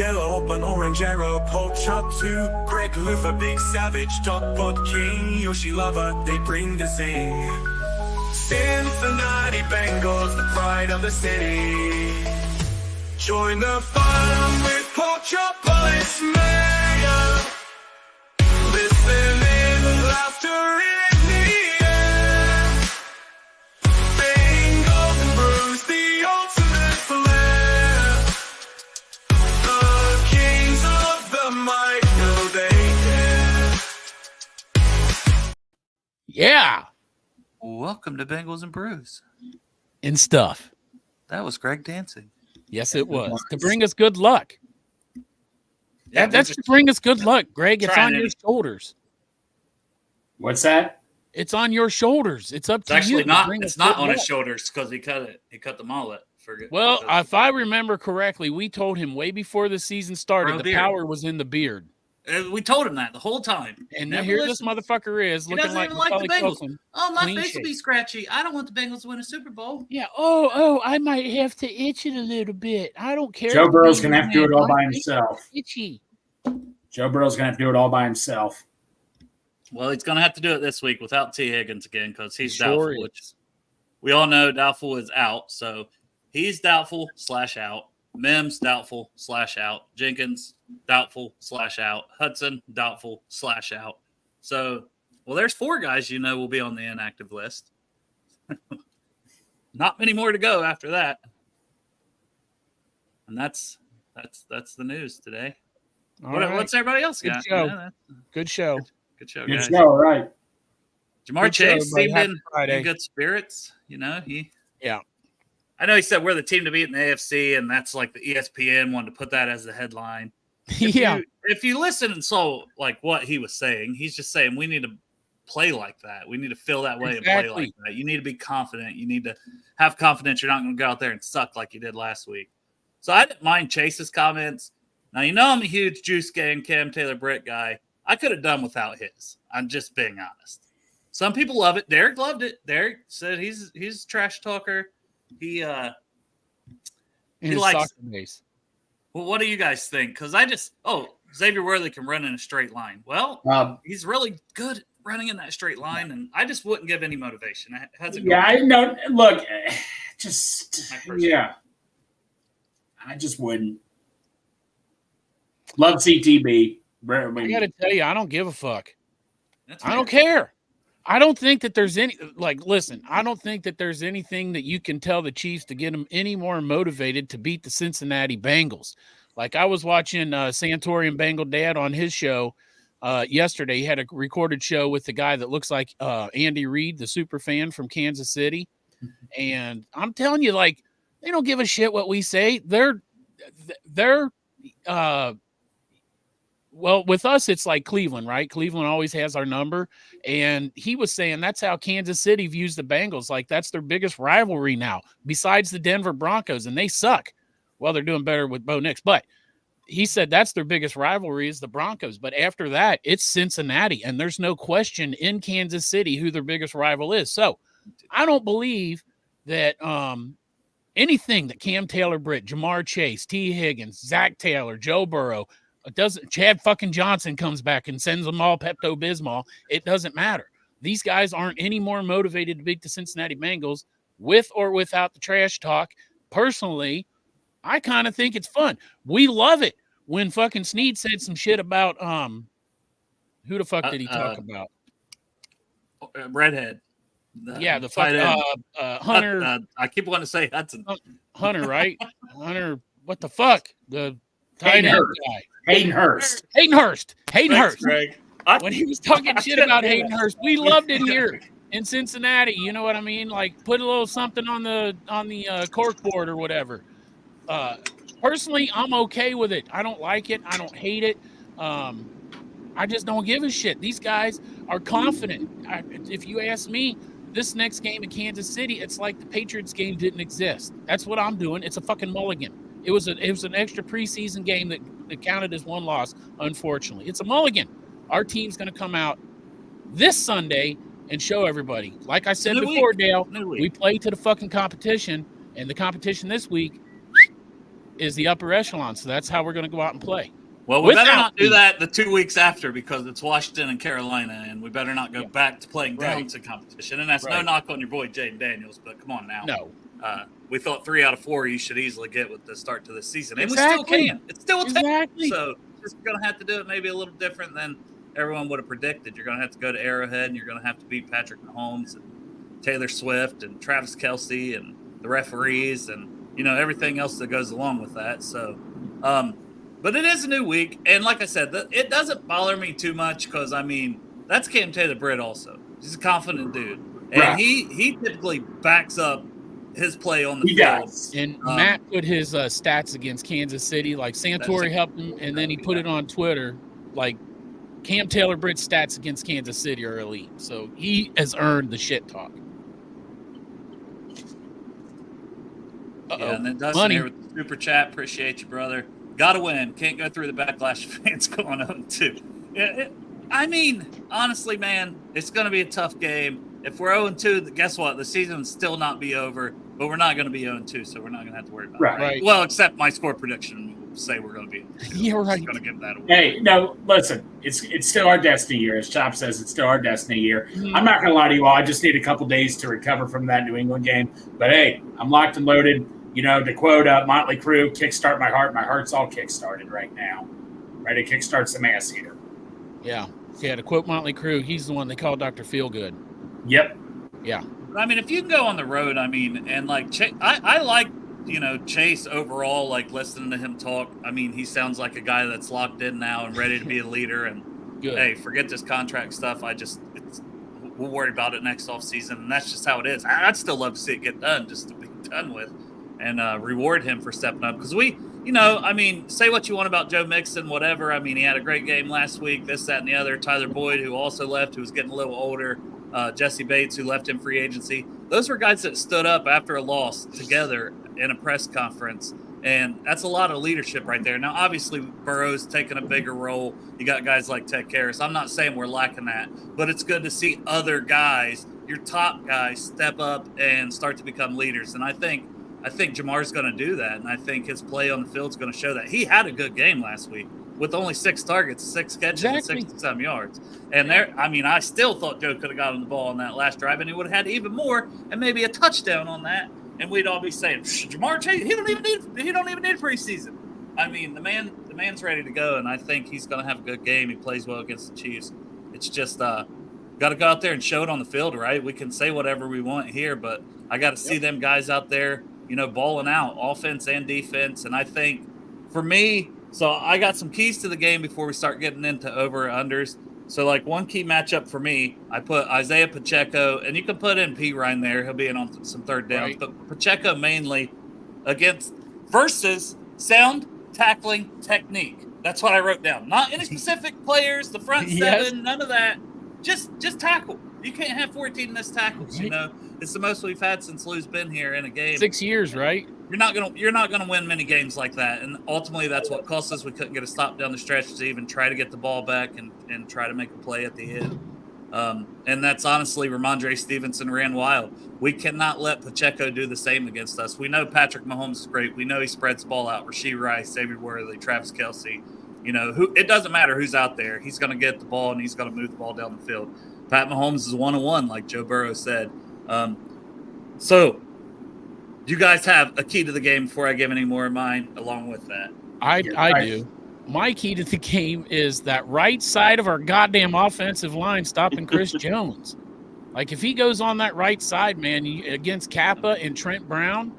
Yellow, open orange arrow, pork chop 2. Greg Luther, Big Savage, Dog Bot King, Yoshi Lover, they bring the zing. Cincinnati Bengals, the pride of the city. Join the fun with pork chop bullets, mayor. Listen in, laughter in the air. Bengals and brews, the ultimate flair. The kings of the might know they care. Yeah. Welcome to Bengals and Brews. And stuff. That was Greg dancing. Yes, it was. To bring us good luck. Yeah, That's to bring us good luck, Greg. It's on trying your shoulders. What's that? It's on your shoulders. It's up It's to you. actually to not. bring It's us not good on his luck. shoulders because he cut it. He cut the mullet. Well, if I remember correctly, we told him way before the season started the power was in the beard. We told him that the whole time. And Never here listened. this motherfucker is He looking doesn't like even like the Macaulay Bengals. Culkin. Oh, my Clean face will be shave. scratchy. I don't want the Bengals to win a Super Bowl. Yeah. Oh, I might have to itch it a little bit. I don't care. Joe if the Burrow's going to Bengals have to do it win. all by My face himself. is itchy. Joe Burrow's going to have to do it all by himself. Well, he's going to have to do it this week without T. Higgins again because he's Sure doubtful. is. Which we all know doubtful is out. So he's doubtful / out. Mims doubtful / out. Jenkins doubtful / out. Hudson doubtful / out. So, well, there's 4 guys will be on the inactive list. Not many more to go after that. And that's the news today. All right. What's everybody else Good got? show. Yeah, Good show. good show, Good guys. show, right? Jamar Good show, Chase everybody. seemed Happy in Friday. good spirits. Yeah. I know he said we're the team to beat in the AFC, and that's like the ESPN wanted to put that as the headline. Yeah. If you listen and saw like what he was saying, he's just saying we need to play like that. We need to feel that way and play Exactly. like that. You need to be confident. You need to have confidence you're not going to go out there and suck like you did last week. So I didn't mind Chase's comments. Now, I'm a huge Juice Gang, Cam Taylor-Britt guy. I could have done without his. I'm just being honest. Some people love it. Derek loved it. Derek said he's a trash talker. He In He his likes soccer base. Well, what do you guys think? Because Xavier Worthy can run in a straight line. Well, he's really good at running in that straight line, and I just wouldn't give any motivation. How's it going? Yeah, I know. Look, just, My first yeah. I just wouldn't. Love CTB. I got to tell you, I don't give a fuck. That's I don't care. I don't think that there's listen, I don't think that there's anything that you can tell the Chiefs to get them any more motivated to beat the Cincinnati Bengals. Like I was watching Santori and Bengal Dad on his show yesterday. He had a recorded show with the guy that looks like Andy Reid, the super fan from Kansas City. And I'm telling you, like, they don't give a shit what we say. They're well, with us, it's like Cleveland, right? Cleveland always has our number. And he was saying that's how Kansas City views the Bengals. Like, that's their biggest rivalry now, besides the Denver Broncos, and they suck. Well, they're doing better with Bo Nix. But he said that's their biggest rivalry is the Broncos. But after that, it's Cincinnati. And there's no question in Kansas City who their biggest rival is. So I don't believe that anything that Cam Taylor-Britt, Jamar Chase, T. Higgins, Zach Taylor, Joe Burrow, Chad fucking Johnson comes back and sends them all Pepto-Bismol. It doesn't matter. These guys aren't any more motivated to beat the Cincinnati Bengals with or without the trash talk. Personally, I kind of think it's fun. We love it when fucking Snead said some shit about who the fuck did he talk about? Redhead. The fuck Hunter. I keep wanting to say Hudson. Hunter, right? Hunter. What the fuck? The tight end guy. Hayden Hurst. Thanks, Greg. When he was talking shit about Hayden Hurst, we loved it here in Cincinnati. You know what I mean? Like, put a little something on the cork board or whatever. Personally, I'm okay with it. I don't like it. I don't hate it. I just don't give a shit. These guys are confident. If you ask me, this next game in Kansas City, it's like the Patriots game didn't exist. That's what I'm doing. It's a fucking mulligan. It was an extra preseason game that counted as one loss, unfortunately. It's a mulligan. Our team's going to come out this Sunday and show everybody. Like I said before, Dale, we play to the fucking competition, and the competition this week, is the upper echelon. So that's how we're going to go out and play. Well, we better Without not do me. that the 2 weeks after because it's Washington and Carolina, and we better not go back to playing down Right. to competition. And that's no Right. knock on your boy Jaden Daniels, but come on now. No. We thought 3 out of 4 you should easily get with the start to the season, and Exactly. we still can. It's still a Exactly. So just going to have to do it maybe a little different than everyone would have predicted. You're going to have to go to Arrowhead, and you're going to have to beat Patrick Mahomes and Taylor Swift and Travis Kelce and the referees and everything else that goes along with that. So, but it is a new week, and like I said, it doesn't bother me too much because that's Cam Taylor-Britt also. He's a confident dude, and Right. he typically backs up his play on the He field. does. And Matt put his stats against Kansas City. Like Santori helped him, and then he put it on Twitter. Like Cam Taylor-Britt's stats against Kansas City are elite. So he has earned the shit talk. Yeah, and then Dustin Money. here with the super chat. Appreciate you, brother. Got to win. Can't go through the backlash of fans going 0-2. Honestly, man, it's going to be a tough game. If we're 0-2, guess what? The season will still not be over, but we're not going to be 0-2, so we're not going to have to worry about it. Right. Well, except my score prediction will say we're going to be 0-2. Yeah, right. I'm going to give that away. Hey, no, listen, it's still our destiny year. As Chop says, it's still our destiny year. I'm not going to lie to you all. I just need a couple days to recover from that New England game. But, hey, I'm locked and loaded. To quote Motley Crue, kickstart my heart. My heart's all kickstarted right now. Ready to kickstart some ass eater. Yeah. To quote Motley Crue, he's the one they call Dr. Feelgood. Yep. Yeah. If you can go on the road, and like I like, Chase overall, like listening to him talk. He sounds like a guy that's locked in now and ready to be a leader. And Good. hey, forget this contract stuff. We'll worry about it next offseason, and that's just how it is. I'd still love to see it get done, just to be done with, and reward him for stepping up. Because say what you want about Joe Mixon, whatever. He had a great game last week, this, that, and the other. Tyler Boyd, who also left, who was getting a little older. Jesse Bates, who left in free agency. Those were guys that stood up after a loss together in a press conference, and that's a lot of leadership right there. Now, obviously, Burrow's taking a bigger role. You got guys like Ted Karras. I'm not saying we're lacking that, but it's good to see other guys, your top guys, step up and start to become leaders. And I think Jamar's going to do that, and I think his play on the field is going to show that. He had a good game last week with only 6 targets, 6 catches, and 67 yards. And I still thought Joe could have gotten the ball on that last drive, and he would have had even more and maybe a touchdown on that, and we'd all be saying, Jamar Chase, he don't even need preseason. The man's ready to go, and I think he's going to have a good game. He plays well against the Chiefs. It's just got to go out there and show it on the field, right? We can say whatever we want here, but I got to see them guys out there, balling out, offense and defense. And I think for me, so I got some keys to the game before we start getting into over unders. So like one key matchup for me, I put Isaiah Pacheco, and you can put in P. Ryan there. He'll be in on some third downs, Right. but Pacheco mainly versus sound tackling technique. That's what I wrote down. Not any specific players, the front Yes. seven, none of that. Just tackle. You can't have 14 missed tackles. Right. It's the most we've had since Lou's been here in a game. 6 years, right? You're not gonna win many games like that, and ultimately that's what cost us. We couldn't get a stop down the stretch to even try to get the ball back and try to make a play at the end. And that's honestly Ramondre Stevenson ran wild. We cannot let Pacheco do the same against us. We know Patrick Mahomes is great. We know he spreads the ball out. Rasheed Rice, Xavier Worthy, Travis Kelce. It doesn't matter who's out there. He's going to get the ball and he's going to move the ball down the field. Pat Mahomes is 1-1, like Joe Burrow said. So, do you guys have a key to the game before I give any more of mine along with that? I do. My key to the game is that right side of our goddamn offensive line stopping Chris Jones. Like, if he goes on that right side, man, against Kappa and Trent Brown,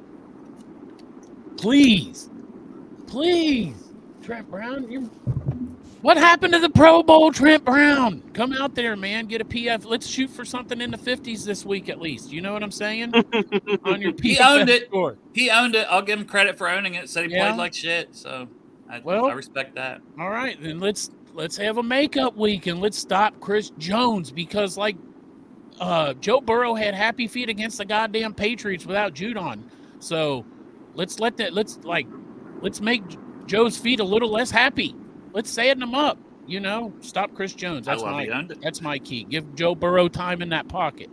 please, Trent Brown, what happened to the Pro Bowl, Trent Brown? Come out there, man, get a PF. Let's shoot for something in the 50s this week at least. You know what I'm saying? On your PF He owned it. score. He owned it. I'll give him credit for owning it. Said he played like shit, so I respect that. All right, then let's have a makeup week and let's stop Chris Jones because Joe Burrow had happy feet against the goddamn Patriots without Judon. So let's make Joe's feet a little less happy. Let's sand them up. Stop Chris Jones. That's my key. Give Joe Burrow time in that pocket.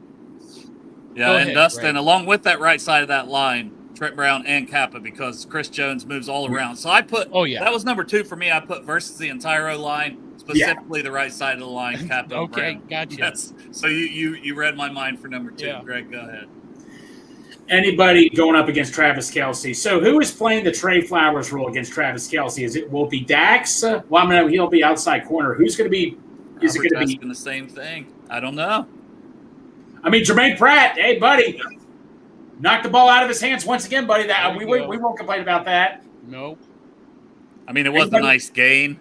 Yeah, Go and ahead, Dustin, Greg. along with that right side of that line, Trent Brown and Kappa because Chris Jones moves all around. So I put that was number 2 for me. I put versus the entire O-line, specifically the right side of the line, Kappa and Brown. Gotcha. So you read my mind for number 2. Yeah. Greg, go ahead. Anybody going up against Travis Kelce? So who is playing the Trey Flowers role against Travis Kelce? Will it be Dax? Well, I mean, he'll be outside corner. Who's going to be? Is it going to be the same thing? I don't know. I mean, Jermaine Pratt. Hey, buddy, knocked the ball out of his hands once again, buddy. That we won't complain about that. No. I mean, it was a nice gain,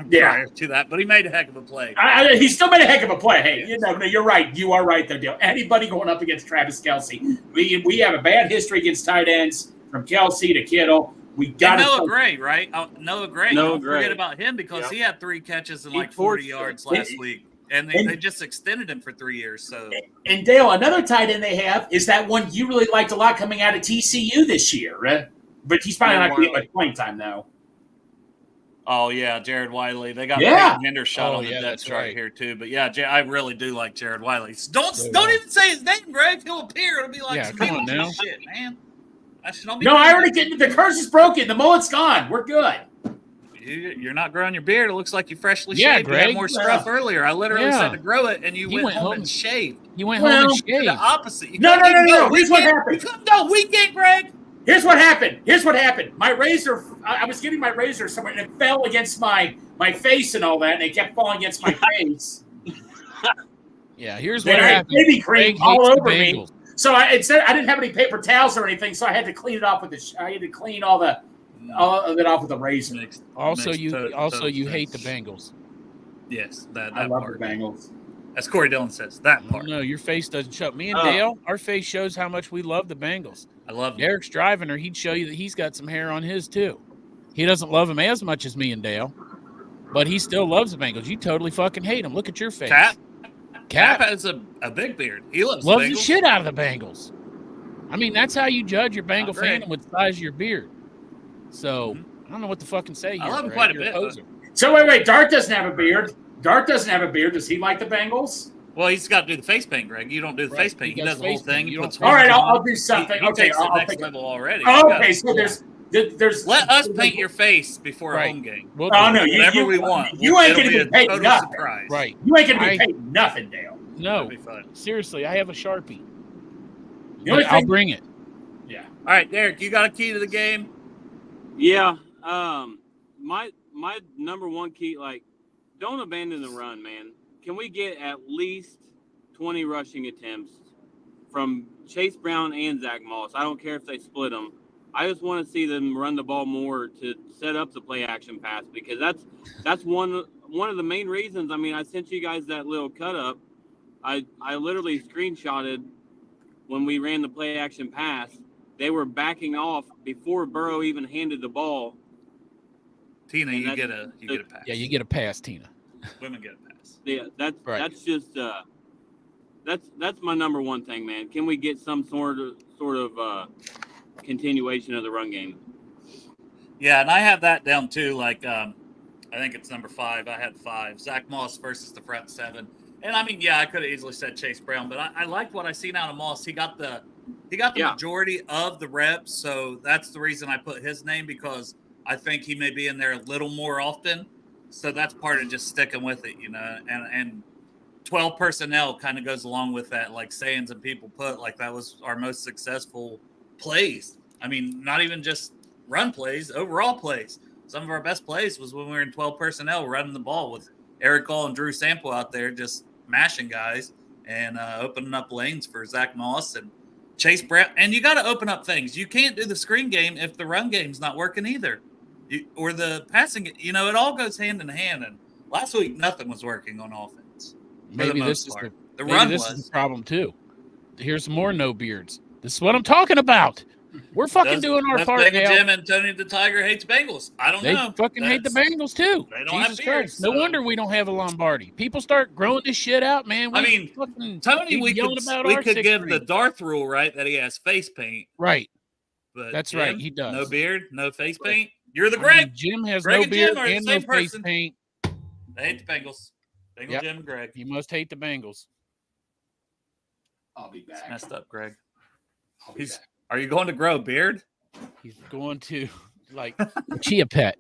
prior to that, but he made a heck of a play. He still made a heck of a play. Hey, you're right. You are right, though, Dale. Anybody going up against Travis Kelce, we have a bad history against tight ends from Kelce to Kittle. We got Noah Gray, right? Noah Gray. Don't forget about him because he had 3 catches and 40 yards last week. And they just extended him for 3 years. So, and Dale, another tight end they have is that one you really liked a lot coming out of TCU this year, right? But he's probably not going to get much playing time now. Oh yeah, Jared Wiley. They got Peyton Hendershot on the depth chart here too. But yeah, I really do like Jared Wiley. Don't even say his name, Greg. He'll appear. It'll be like come on now. Shit, man. I already get the curse is broken. The mullet's gone. We're good. You're not growing your beard. It looks like you freshly shaved. Greg. You had more scruff earlier. I literally said to grow it, and you went home and shaved. You went home and shaved. The opposite. No. Here's what happened. You couldn't go weekend, Greg. Here's what happened. My razor, I was getting my razor somewhere, and it fell against my face and all that, and it kept falling against my face. Yeah, here's what happened. Baby cream all over me. So I didn't have any paper towels or anything, so I had to clean it off I had to clean all of it off with a razor. Also, you hate the Bengals. Yes, that I love part. The Bengals. As Corey Dillon says, that part. No, your face doesn't show. Me and Dale, our face shows how much we love the Bengals. I love them. Derek's driving her. He'd show you that he's got some hair on his too. He doesn't love him as much as me and Dale, but he still loves the Bengals. You totally fucking hate him. Look at your face. Cap has a big beard. He loves the shit out of the Bengals. I mean, that's how you judge your Bengal fandom with the size of your beard. So I don't know what to fucking say. I love him quite a bit. So wait. Dart doesn't have a beard. Does he like the Bengals? Well, he's got to do the face paint, Greg. You don't do the face paint. He does the whole thing. All right, I'll do something. Okay, I'll next level already. Oh, okay, so there's. Let us paint your face before a home game. No, whatever we want. You ain't gonna be painting nothing. Surprise. Right. You ain't gonna be painting nothing, Dale. No, seriously, I have a Sharpie. I'll bring it. Yeah. All right, Derek, you got a key to the game? Yeah. My number one key, don't abandon the run, man. Can we get at least 20 rushing attempts from Chase Brown and Zach Moss? I don't care if they split them. I just want to see them run the ball more to set up the play action pass because that's one of the main reasons. I mean, I sent you guys that little cut up. I literally screenshotted when we ran the play action pass. They were backing off before Burrow even handed the ball. Tina, you get a pass. Yeah, you get a pass, Tina. Women get a pass. Yeah, that's just that's my number one thing, man. Can we get some sort of continuation of the run game? Yeah, and I have that down too. I think it's number 5. I had 5. Zach Moss versus the front 7. And I mean, yeah, I could have easily said Chase Brown, but I liked what I seen out of Moss. He got the majority of the reps, so that's the reason I put his name because I think he may be in there a little more often. So that's part of just sticking with it, and 12 personnel kind of goes along with that, like sayings and people put, that was our most successful plays. I mean, not even just run plays, overall plays. Some of our best plays was when we were in 12 personnel running the ball with Eric Hall and Drew Sample out there just mashing guys and opening up lanes for Zach Moss and Chase Brown. And you got to open up things. You can't do the screen game if the run game's not working either. Or the passing, it all goes hand in hand. And last week, nothing was working on offense. Maybe this is the problem too. Here's more no beards. This is what I'm talking about. We're fucking doing our part now. Jim and Tony the Tiger hates Bengals. I don't know. They fucking hate the Bengals too. They don't Jesus have beards, Christ. No wonder we don't have a Lombardi. People start growing this shit out, man. Tony, we could give the Darth rule, right, that he has face paint. Right. But that's Jim, right. He does. No beard, no face paint. You're the Greg. Jim has Greg no beard and and no face paint. They hate the Bengals. Jim and Greg. You must hate the Bengals. I'll be back. It's messed up, Greg. Are you going to grow a beard? He's going to like a chia pet.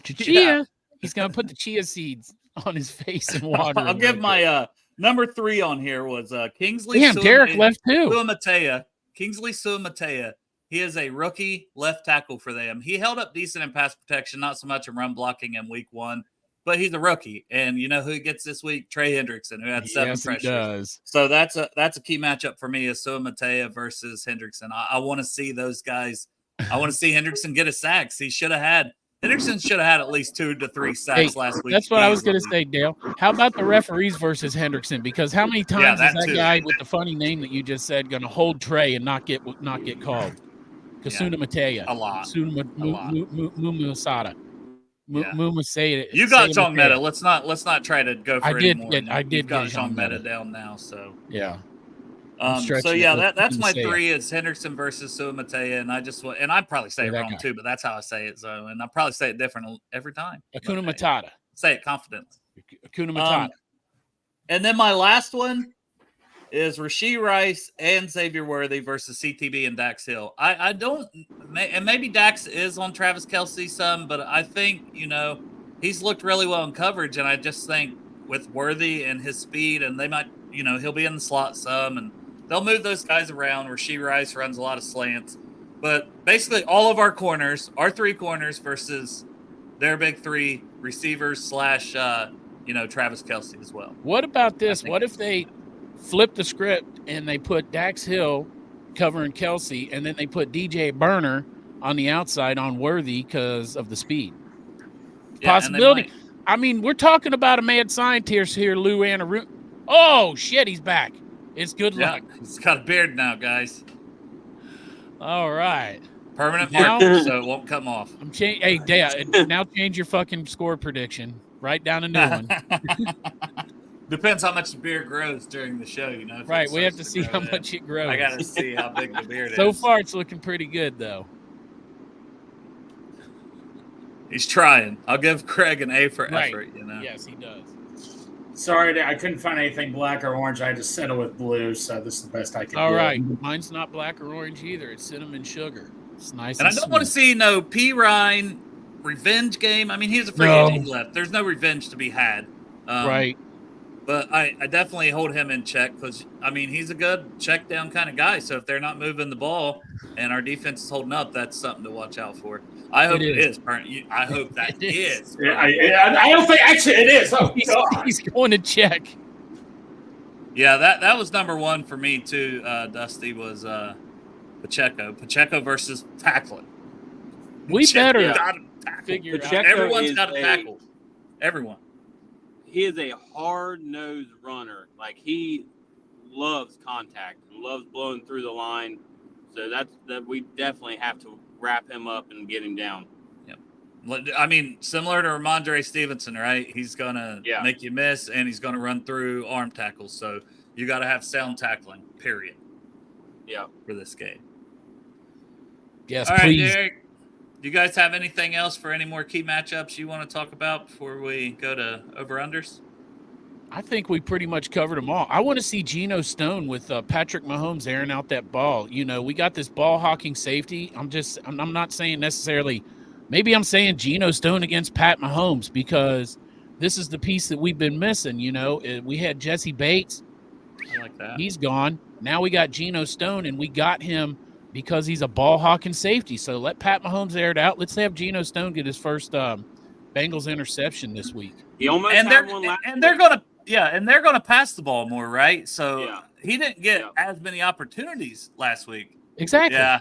Chia. Yeah. He's going to put the chia seeds on his face and water. I'll give my number 3 on here was Kingsley. Damn, Derek left too. Suamatea. Kingsley Suamatea. He is a rookie left tackle for them. He held up decent in pass protection, not so much in run blocking in week 1, but he's a rookie. And you know who he gets this week? Trey Hendrickson, who had 7 pressures. He does. So that's a key matchup for me is Suamatea versus Hendrickson. I want to see those guys. I want to see Hendrickson get a sacks. Hendrickson should have had at least 2 to 3 sacks last week. That's what I was going to say, Dale. How about the referees versus Hendrickson? Because how many times is that guy with the funny name that you just said going to hold Trey and not get called? Kasuna Matea. A lot. Mumusada. Mumusada. You got John Meta. Let's not try to go for I did more. get You've got John John Meta down now. So yeah. So yeah, that's my 3 is Hendrickson versus Suamatea, and I'd probably say it wrong too, but that's how I say it. So, and I probably say it different every time. Akuna Matata. Say it confidently. Akuna Matata. And then my last one is Rashee Rice and Xavier Worthy versus CTB and Dax Hill. I don't, and maybe Dax is on Travis Kelce some, but I think he's looked really well in coverage, and I just think with Worthy and his speed, and they might, he'll be in the slot some, and they'll move those guys around. Rashee Rice runs a lot of slants. But basically all of our 3 corners versus their big 3 receivers / Travis Kelce as well. What about this? What if they flip the script and they put Dax Hill covering Kelce, and then they put DJ Burner on the outside on Worthy because of the speed? Possibility. I mean, we're talking about a mad scientist here, Lou Anaru. Oh, shit, he's back. It's good luck. He's got a beard now, guys. All right. Permanent marker, so it won't come off. Hey, Dad, now change your fucking score prediction. Write down a new one. Depends how much the beard grows during the show, Right, we have to see how much it grows. I got to see how big the beard is. So far, it's looking pretty good, though. He's trying. I'll give Craig an A for effort, Yes, he does. Sorry, I couldn't find anything black or orange. I had to settle with blue, so this is the best I could do. All right. Mine's not black or orange either. It's cinnamon sugar. It's nice. And I don't want to see P. Ryan revenge game. I mean, he's a free agent left. There's no revenge to be had. Right. But I definitely hold him in check because, I mean, he's a good check down kind of guy. So if they're not moving the ball and our defense is holding up, that's something to watch out for. I hope it is. I hope that is. Yeah, I don't think actually it is. Oh, he's going to check. Yeah, that was number 1 for me too. Dusty was Pacheco. Pacheco versus tackling. We better figure it out. Everyone's got to tackle. Everyone. He is a hard-nosed runner. Like, he loves contact, loves blowing through the line. So that we definitely have to wrap him up and get him down. Yep. I mean, similar to Ramondre Stevenson, right? He's going to make you miss, and he's going to run through arm tackles. So you got to have sound tackling, period. Yeah. For this game. Yes, all please. Right, Derek, do you guys have anything else for any more key matchups you want to talk about before we go to over-unders? I think we pretty much covered them all. I want to see Geno Stone with Patrick Mahomes airing out that ball. We got this ball hawking safety. I'm not saying necessarily, maybe I'm saying Geno Stone against Pat Mahomes because this is the piece that we've been missing. We had Jesse Bates. I like that. He's gone. Now we got Geno Stone, and we got him because he's a ball hawking safety. So let Pat Mahomes air it out. Let's have Geno Stone get his first Bengals interception this week. He almost had one last and they're gonna and they're gonna pass the ball more, right? So he didn't get as many opportunities last week. Exactly. Yeah.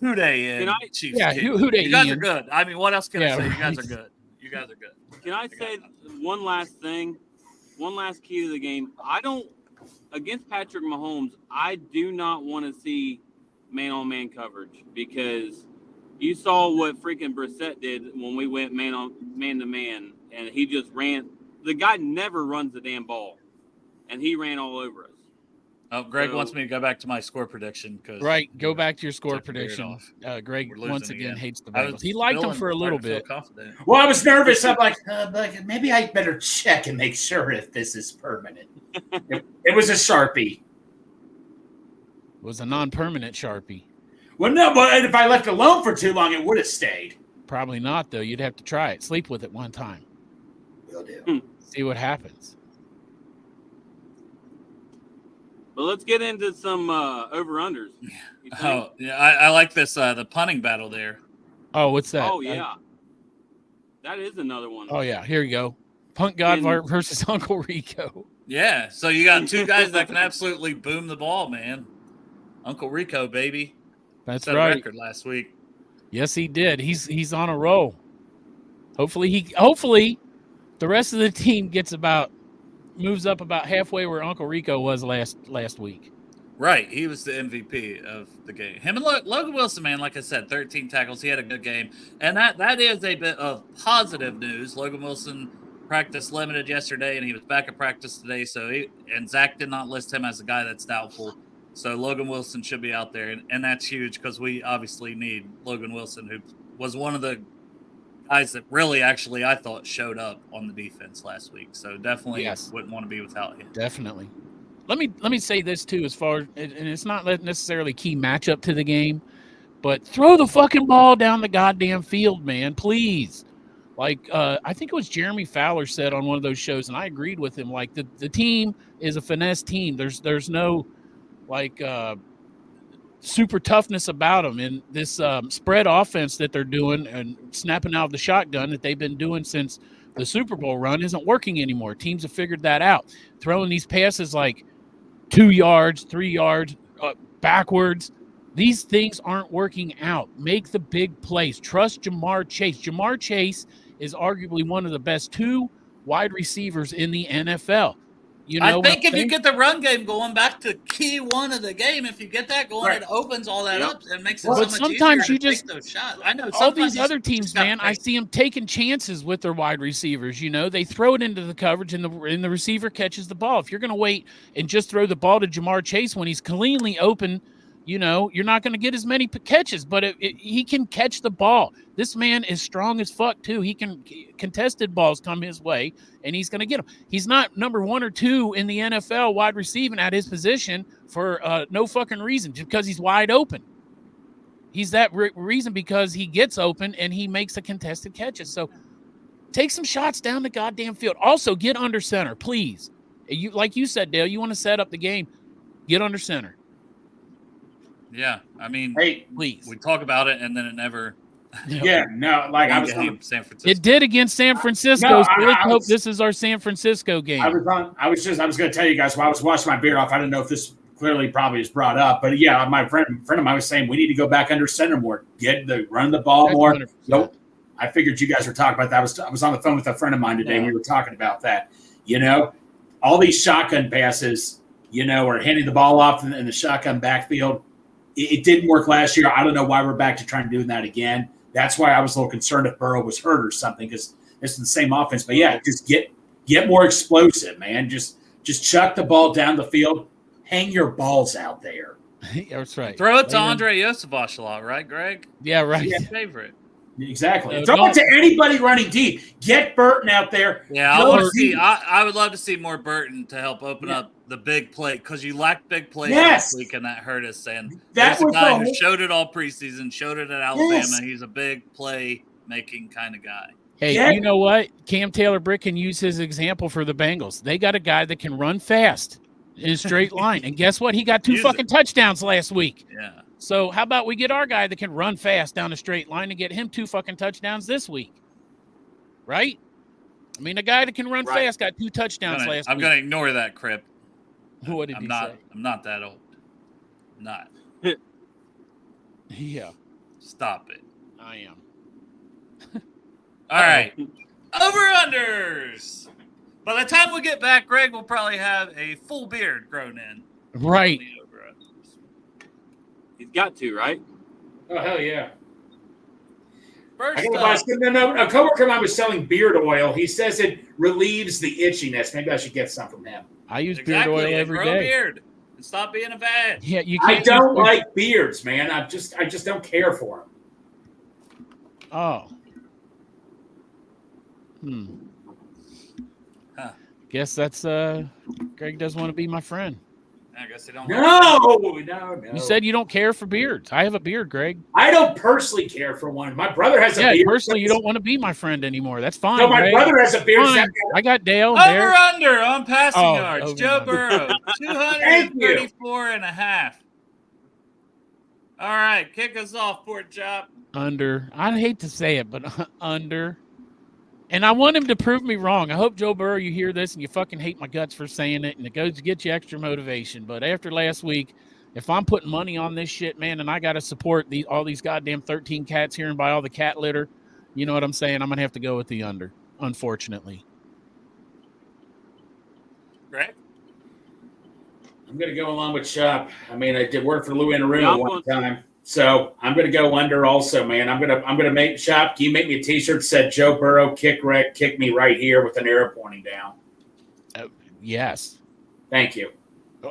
Houday and Chiefs. Yeah, Houday. You guys are good. I mean, what else can I say? You guys are good. You guys are good. Can I say one last thing? One last key to the game. Against Patrick Mahomes, I do not want to see man-on-man coverage because you saw what freaking Brissett did when we went man-to-man, and he just ran. The guy never runs the damn ball, and he ran all over us. Oh, Greg wants me to go back to my score prediction. Right, go back to your score prediction. Greg once again hates the Bengals. He liked them for a little bit. Well, I was nervous. I'm like, maybe I better check and make sure if this is permanent. It was a Sharpie. It was a non-permanent Sharpie. Well, no, but if I left it alone for too long, it would have stayed. Probably not, though. You'd have to try it. Sleep with it one time. Will do. See what happens. But let's get into some over-unders. You think? Oh, yeah, I like this, the punting battle there. Oh, what's that? Oh, yeah. That is another one. Oh, yeah. Here you go. Punt God And- versus Uncle Rico. Yeah, so you got two guys that can absolutely boom the ball, man. Uncle Rico, baby. That's Set a right. record last week. Yes, he did. He's on a roll. Hopefully the rest of the team moves up about halfway where Uncle Rico was last week. Right, he was the MVP of the game. Him and Logan Wilson, man, like I said, 13 tackles. He had a good game, and that is a bit of positive news. Logan Wilson practice limited yesterday, and he was back at practice today. And Zach did not list him as a guy that's doubtful. So Logan Wilson should be out there, and that's huge because we obviously need Logan Wilson, who was one of the guys that really actually I thought showed up on the defense last week. So definitely wouldn't want to be without him. Definitely. Let me say this too, as far as, and it's not necessarily key matchup to the game, but throw the fucking ball down the goddamn field, man, please. Like I think it was Jeremy Fowler said on one of those shows, and I agreed with him. Like the team is a finesse team. There's no like super toughness about them, and this spread offense that they're doing and snapping out of the shotgun that they've been doing since the Super Bowl run isn't working anymore. Teams have figured that out. Throwing these passes like 2 yards, 3 yards backwards. These things aren't working out. Make the big plays. Trust Jamar Chase. Jamar Chase is arguably one of the best 2 wide receivers in the NFL. You know, I think if you get the run game going, back to key one of the game, if you get that going, it opens all that up and makes it so much sometimes easier you to just take those shots. I know all these other teams, man. I see them taking chances with their wide receivers. You know, they throw it into the coverage, and the receiver catches the ball. If you're going to wait and just throw the ball to Jamar Chase when he's cleanly open, you know, you're not going to get as many catches. But he can catch the ball. This man is strong as fuck too. He can contested balls come his way, and he's going to get them. He's not number 1 or 2 in the NFL wide receiving at his position for no fucking reason, just because he's wide open. He's that reason because he gets open and he makes the contested catches. So take some shots down the goddamn field. Also, get under center, please. You like you said, Dale. You want to set up the game, get under center. Yeah, I mean, Hey, please. We talk about it, and then it never. Yeah, no, like I was San Francisco. It did against San Francisco. No, so let's hope this is our San Francisco game. I was going to tell you guys while I was washing my beard off. I didn't know if this clearly probably is brought up, but yeah, my friend of mine was saying we need to go back under center more, run the ball more. 100%. Nope. I figured you guys were talking about that. I was on the phone with a friend of mine today. And we were talking about that. You know, all these shotgun passes, you know, or handing the ball off in the shotgun backfield. It didn't work last year. I don't know why we're back to trying to do that again. That's why I was a little concerned if Burrow was hurt or something, because this is the same offense. But yeah, just get more explosive, man. Just chuck the ball down the field. Hang your balls out there. That's right. Throw it to Andre Yosevich a lot, right, Greg? Yeah, right. He's your favorite. Exactly. No, Throw it to anybody running deep. Get Burton out there. Yeah, I would love to see more Burton to help open up the big play, because you lacked big plays last week, and that hurt us. And there's a guy who showed it all preseason, showed it at Alabama. Yes. He's a big play-making kind of guy. Hey, you know what? Cam Taylor-Britt can use his example for the Bengals. They got a guy that can run fast in a straight line. And guess what? He got 2 fucking touchdowns last week. Yeah. So how about we get our guy that can run fast down a straight line and get him 2 fucking touchdowns this week? Right? I mean, a guy that can run fast got 2 touchdowns last week. I'm going to ignore that, Crip. What did he say? I'm not that old. I'm not. Yeah. Stop it. I am. All right. Over-unders. By the time we get back, Greg will probably have a full beard grown in. Right. He's got to, right? Oh, hell yeah. First a coworker of mine was selling beard oil. He says it relieves the itchiness. Maybe I should get some from him. I use beard oil every day. Beard and stop being a fad. Yeah, you can't. I don't like beards, man. I just don't care for them. Oh. Huh. Guess that's Greg doesn't want to be my friend. I guess they don't. No. You said you don't care for beards. I have a beard, Greg. I don't personally care for one. My brother has a Yeah, beard. personally, you don't want to be my friend anymore. That's fine. No, my Greg. brother has a beard. Fine. I got Dale. Over under on passing yards. over Joe under. Burrow, 234 and a half. All right, kick us off, Pork Chop. Under. I hate to say it, but under. And I want him to prove me wrong. I hope, Joe Burrow, you hear this and you fucking hate my guts for saying it, and it goes to get you extra motivation. But after last week, if I'm putting money on this shit, man, and I got to support all these goddamn 13 cats here and buy all the cat litter, you know what I'm saying? I'm going to have to go with the under, unfortunately. Greg? I'm going to go along with Shop. I mean, I did work for Lou Anarumo one time. So I'm going to go under also, man. I'm going to make Shop. Can you make me a T-shirt that said Joe Burrow kick me right here with an arrow pointing down? Yes. Thank you.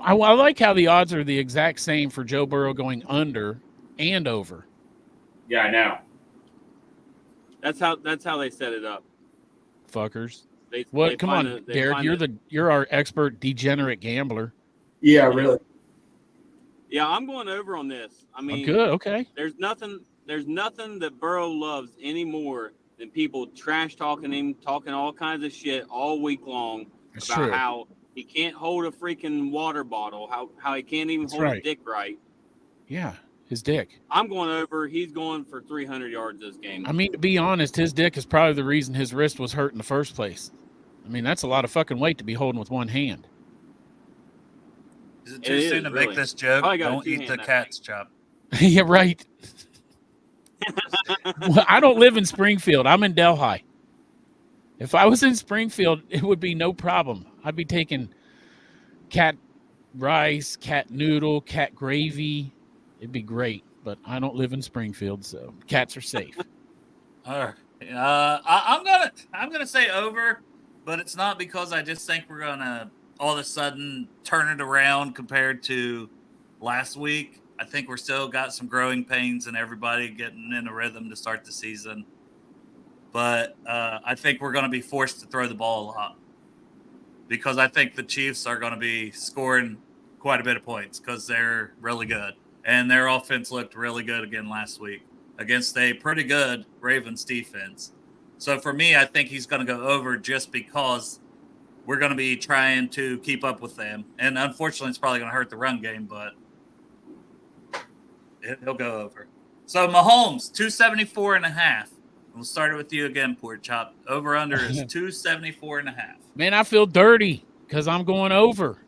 I like how the odds are the exact same for Joe Burrow going under and over. Yeah, I know. That's how they set it up. Fuckers. They Come on, Derek. You're our expert degenerate gambler. Yeah, really. Yeah, I'm going over on this. I mean, good. Okay. There's nothing that Burrow loves anymore than people trash talking him, talking all kinds of shit all week long That's about true. how he can't hold a freaking water bottle, how he can't even hold his dick right. Yeah, his dick. I'm going over. He's going for 300 yards this game. I mean, to be honest, his dick is probably the reason his wrist was hurt in the first place. I mean, that's a lot of fucking weight to be holding with one hand. Is it too soon to make this joke? Don't eat the cat's chop. Yeah, right. Well, I don't live in Springfield. I'm in Delhi. If I was in Springfield, it would be no problem. I'd be taking cat rice, cat noodle, cat gravy. It'd be great. But I don't live in Springfield, so cats are safe. All right. I'm gonna say over, but it's not because I just think we're gonna all of a sudden turn it around compared to last week. I think we're still got some growing pains and everybody getting in a rhythm to start the season. But I think we're going to be forced to throw the ball a lot because I think the Chiefs are going to be scoring quite a bit of points because they're really good. And their offense looked really good again last week against a pretty good Ravens defense. So for me, I think he's going to go over just because we're going to be trying to keep up with them. And unfortunately, it's probably going to hurt the run game, but he'll go over. So Mahomes, 274 and a half. We'll start it with you again, Pork Chop. Over under is 274 and a half. Man, I feel dirty because I'm going over.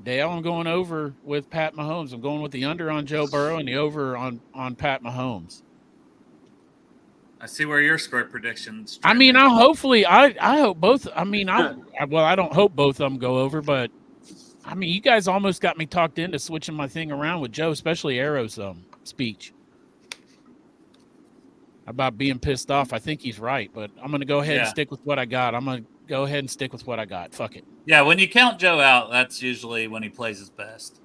Dale, I'm going over with Pat Mahomes. I'm going with the under on Joe Burrow and the over on Pat Mahomes. I see where your score predictions. I mean, I hope both. I mean, I don't hope both of them go over, but I mean, you guys almost got me talked into switching my thing around with Joe, especially Arrow's speech about being pissed off. I think he's right, but I'm going to go ahead and stick with what I got. I'm going to go ahead and stick with what I got. Fuck it. Yeah, when you count Joe out, that's usually when he plays his best.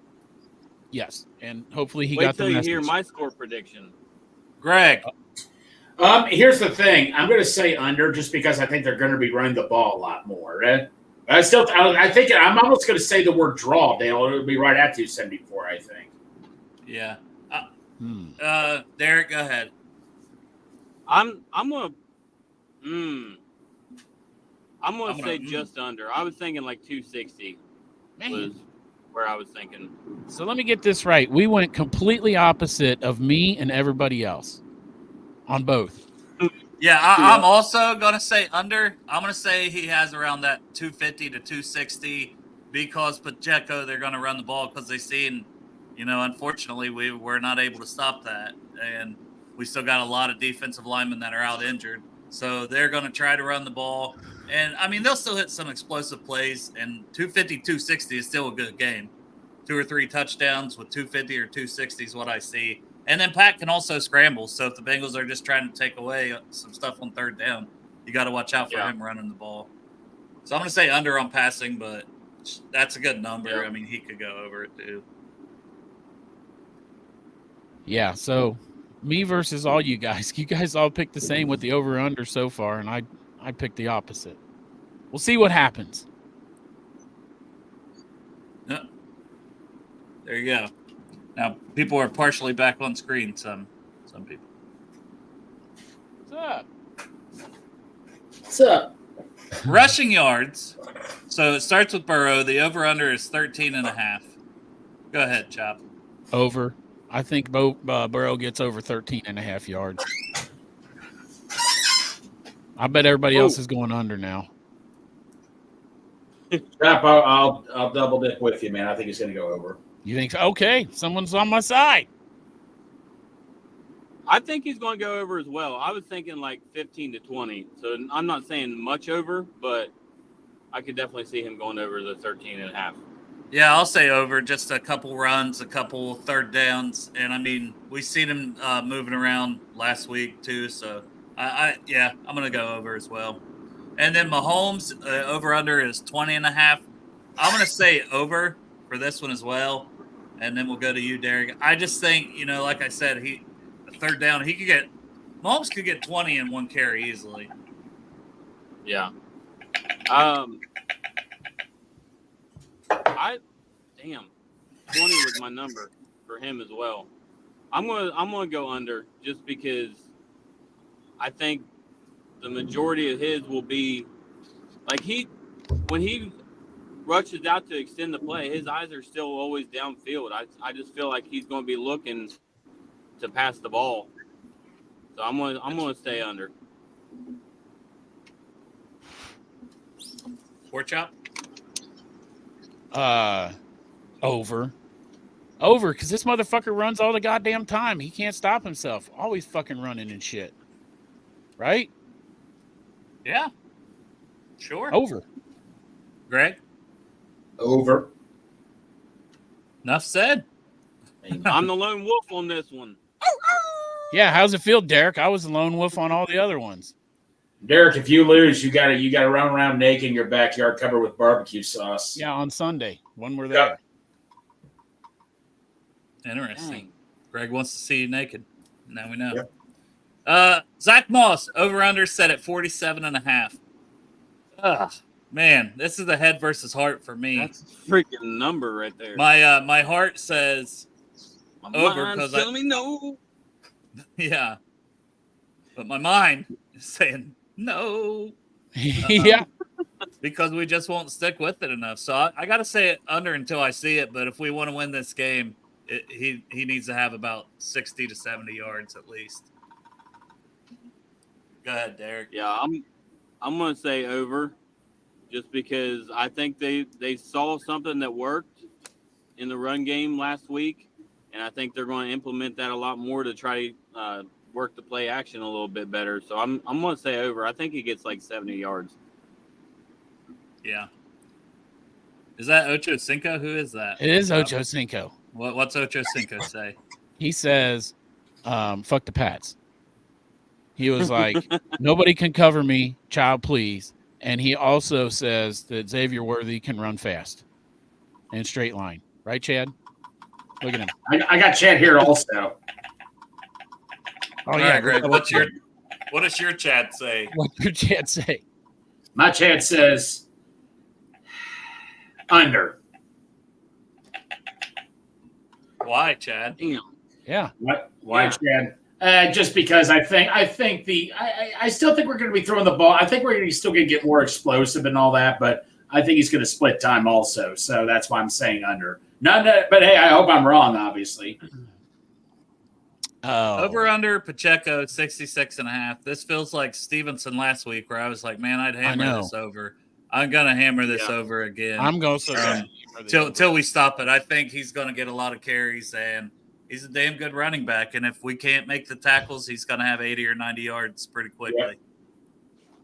Yes, and hopefully he Wait got the message. till you hear my score prediction. Greg. Here's the thing. I'm going to say under just because I think they're going to be running the ball a lot more. Right? I think I'm almost going to say the word draw, Dale. It'll be right at 274, I think. Yeah. Derek, go ahead. I'm gonna say just under. I was thinking like 260 was where I was thinking. So let me get this right. We went completely opposite of me and everybody else on both. Yeah, I'm also going to say under. I'm going to say he has around that 250 to 260 because Pacheco, they're going to run the ball because they seen, unfortunately, we're not able to stop that. And we still got a lot of defensive linemen that are out injured. So they're going to try to run the ball. And, I mean, they'll still hit some explosive plays. And 250, 260 is still a good game. 2 or 3 touchdowns with 250 or 260 is what I see. And then Pat can also scramble. So if the Bengals are just trying to take away some stuff on third down, you got to watch out for him running the ball. So I'm going to say under on passing, but that's a good number. Yeah. I mean, he could go over it too. Yeah, so me versus all you guys. You guys all picked the same with the over-under so far, and I picked the opposite. We'll see what happens. Yeah. There you go. Now people are partially back on screen. Some people. What's up? What's up? Rushing yards. So it starts with Burrow. The over-under is 13.5. Go ahead, Chop. Over. I think Burrow gets over 13.5 yards. I bet everybody else is going under now. Chop, I'll double dip with you, man. I think he's going to go over. You think so? Okay, someone's on my side. I think he's going to go over as well. I was thinking like 15 to 20. So I'm not saying much over, but I could definitely see him going over the 13.5. Yeah, I'll say over. Just a couple runs, a couple third downs, and I mean we seen him moving around last week too. So I'm gonna go over as well. And then Mahomes over under is 20.5. I'm gonna say over for this one as well, and then we'll go to you, Derek. I just think like I said, third down Mahomes could get 20 in one carry easily. Yeah. 20 was my number for him as well. I'm gonna go under just because I think the majority of his will be like when he rushes out to extend the play, his eyes are still always downfield. I just feel like he's going to be looking to pass the ball. So I'm gonna stay under. Pork chop. Over, because this motherfucker runs all the goddamn time. He can't stop himself. Always fucking running and shit. Right? Yeah. Sure. Over. Greg? Over. Enough said. I'm the lone wolf on this one. Yeah, how's it feel, Derek? I was the lone wolf on all the other ones. Derek, if you lose, you gotta run around naked in your backyard covered with barbecue sauce. Yeah, on Sunday when we're there. Interesting. Dang. Greg wants to see you naked. Now we know. Yep. Zach Moss, over-under set at 47.5. Ugh, man, this is the head versus heart for me. That's a freaking number right there. My heart says My over mind's because telling me no. Yeah. But my mind is saying no. Yeah. Because we just won't stick with it enough. So I got to say it under until I see it. But if we want to win this game, he needs to have about 60 to 70 yards at least. Go ahead, Derek. Yeah, I'm gonna say over, just because I think they saw something that worked in the run game last week, and I think they're going to implement that a lot more to try to work the play action a little bit better. So I'm gonna say over. I think he gets like 70 yards. Yeah. Is that Ocho Cinco? Who is that? It is Ocho Cinco. What's Ocho Cinco say? He says, fuck the Pats. He was like, nobody can cover me, child, please. And he also says that Xavier Worthy can run fast in straight line. Right, Chad? Look at him. I got Chad here also. Oh, yeah. Right, Greg, what does your Chad say? What's your Chad say? My Chad says under. Why, Chad? Damn. Yeah. What? Why, Chad? Just because I still think we're going to be throwing the ball. I think we're still going to get more explosive and all that, but I think he's going to split time also. So that's why I'm saying under. But hey, I hope I'm wrong, obviously. Oh. Over under Pacheco 66.5. This feels like Stevenson last week where I was like, man, I'd hammer this over. I'm going to hammer this over again. I'm going to till we stop it. I think he's going to get a lot of carries, and he's a damn good running back. And if we can't make the tackles, he's going to have 80 or 90 yards pretty quickly.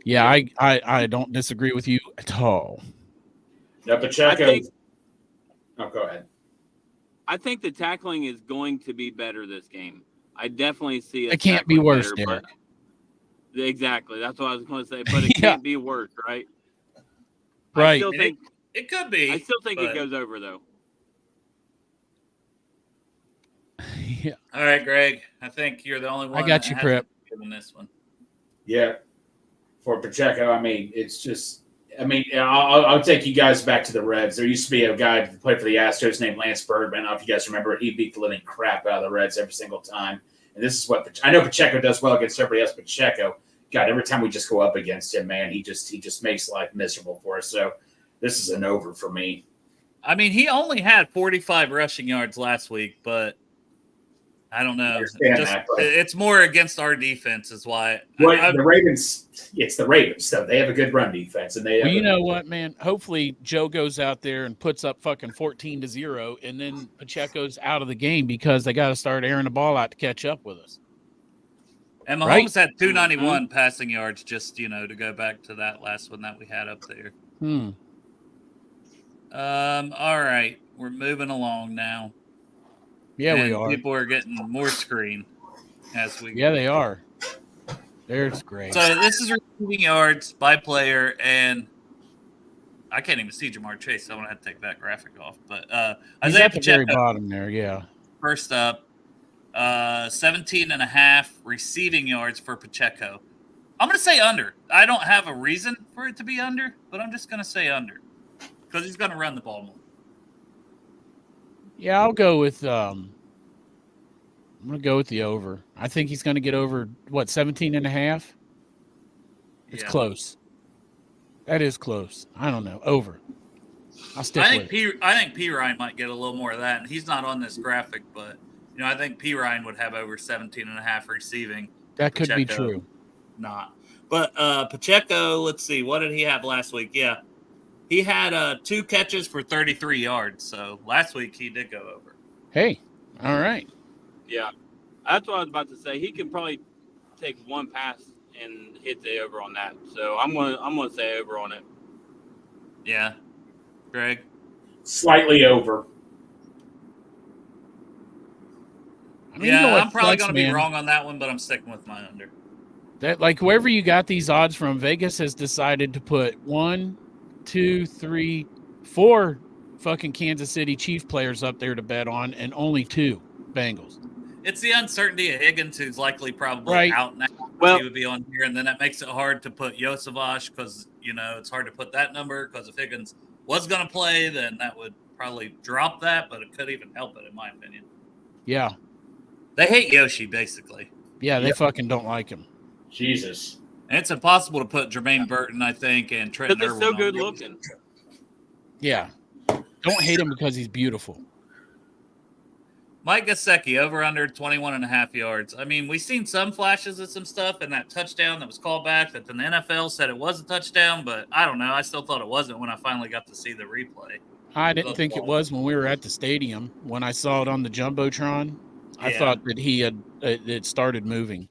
Yeah, I don't disagree with you at all. Yeah, Pacheco. Go ahead. I think the tackling is going to be better this game. I definitely see it. Can't be worse, better, Derek. Exactly. That's what I was going to say. But it can't be worse, right? Right. I still think it could be. I still think it goes over, though. Yeah. All right, Greg. I think you're the only one. I got you, Crip. Given this one. Yeah. For Pacheco, I mean, it's just I mean, I'll take you guys back to the Reds. There used to be a guy who played for the Astros named Lance Bergman. I don't know if you guys remember. He beat the living crap out of the Reds every single time. And this is what I know. Pacheco does well against everybody else. Pacheco, God, every time we just go up against him, man, he just makes life miserable for us. So this is an over for me. I mean, he only had 45 rushing yards last week, but I don't know. It's more against our defense is why. The Ravens, it's the Ravens. So they have a good run defense. And well, you know what, man? Hopefully Joe goes out there and puts up fucking 14-0, and then Pacheco's out of the game because they got to start airing the ball out to catch up with us. And Mahomes had 291 passing yards just, to go back to that last one that we had up there. All right. We're moving along now. Yeah, and we are. People are getting more screen as we go. They are. There's great. So this is receiving yards by player, and I can't even see Jamar Chase, so I'm going to have to take that graphic off. But he's Isaiah at the Pacheco, very bottom there, yeah. First up, 17.5 receiving yards for Pacheco. I'm going to say under. I don't have a reason for it to be under, but I'm just going to say under because he's going to run the ball more. Yeah, I'll go with I'm going to go with the over. I think he's going to get over 17.5. It's close. That is close. I don't know. Over. I'll stick with it. I think P. Ryan might get a little more of that. And he's not on this graphic, but I think P. Ryan would have over 17.5 receiving. That could be true. Not. But Pacheco, let's see. What did he have last week? Yeah. He had 2 catches for 33 yards. So last week he did go over. Hey, all right. Yeah, that's what I was about to say. He can probably take one pass and hit the over on that. So I'm gonna say over on it. Yeah, Greg. Slightly over. I mean, I'm probably going to be wrong on that one, but I'm sticking with my under. That whoever you got these odds from, Vegas has decided to put 1, 2, 3, 4 fucking Kansas City Chief players up there to bet on, and only 2 Bengals. It's the uncertainty of Higgins, who's likely probably out now. Well, he would be on here, and then that makes it hard to put Yosavash because, it's hard to put that number because if Higgins was going to play, then that would probably drop that, but it could even help it, in my opinion. Yeah. They hate Yoshi, basically. Yeah, they fucking don't like him. Jesus. And it's impossible to put Jermaine Burton, I think, and Trent Irwin. Because they're so good looking. Yeah. Don't hate him because he's beautiful. Mike Gesicki, over under 21.5 yards. I mean, we've seen some flashes of some stuff, and that touchdown that was called back that the NFL said it was a touchdown, but I don't know. I still thought it wasn't when I finally got to see the replay. I didn't think it was when we were at the stadium. When I saw it on the Jumbotron, I thought that it started moving.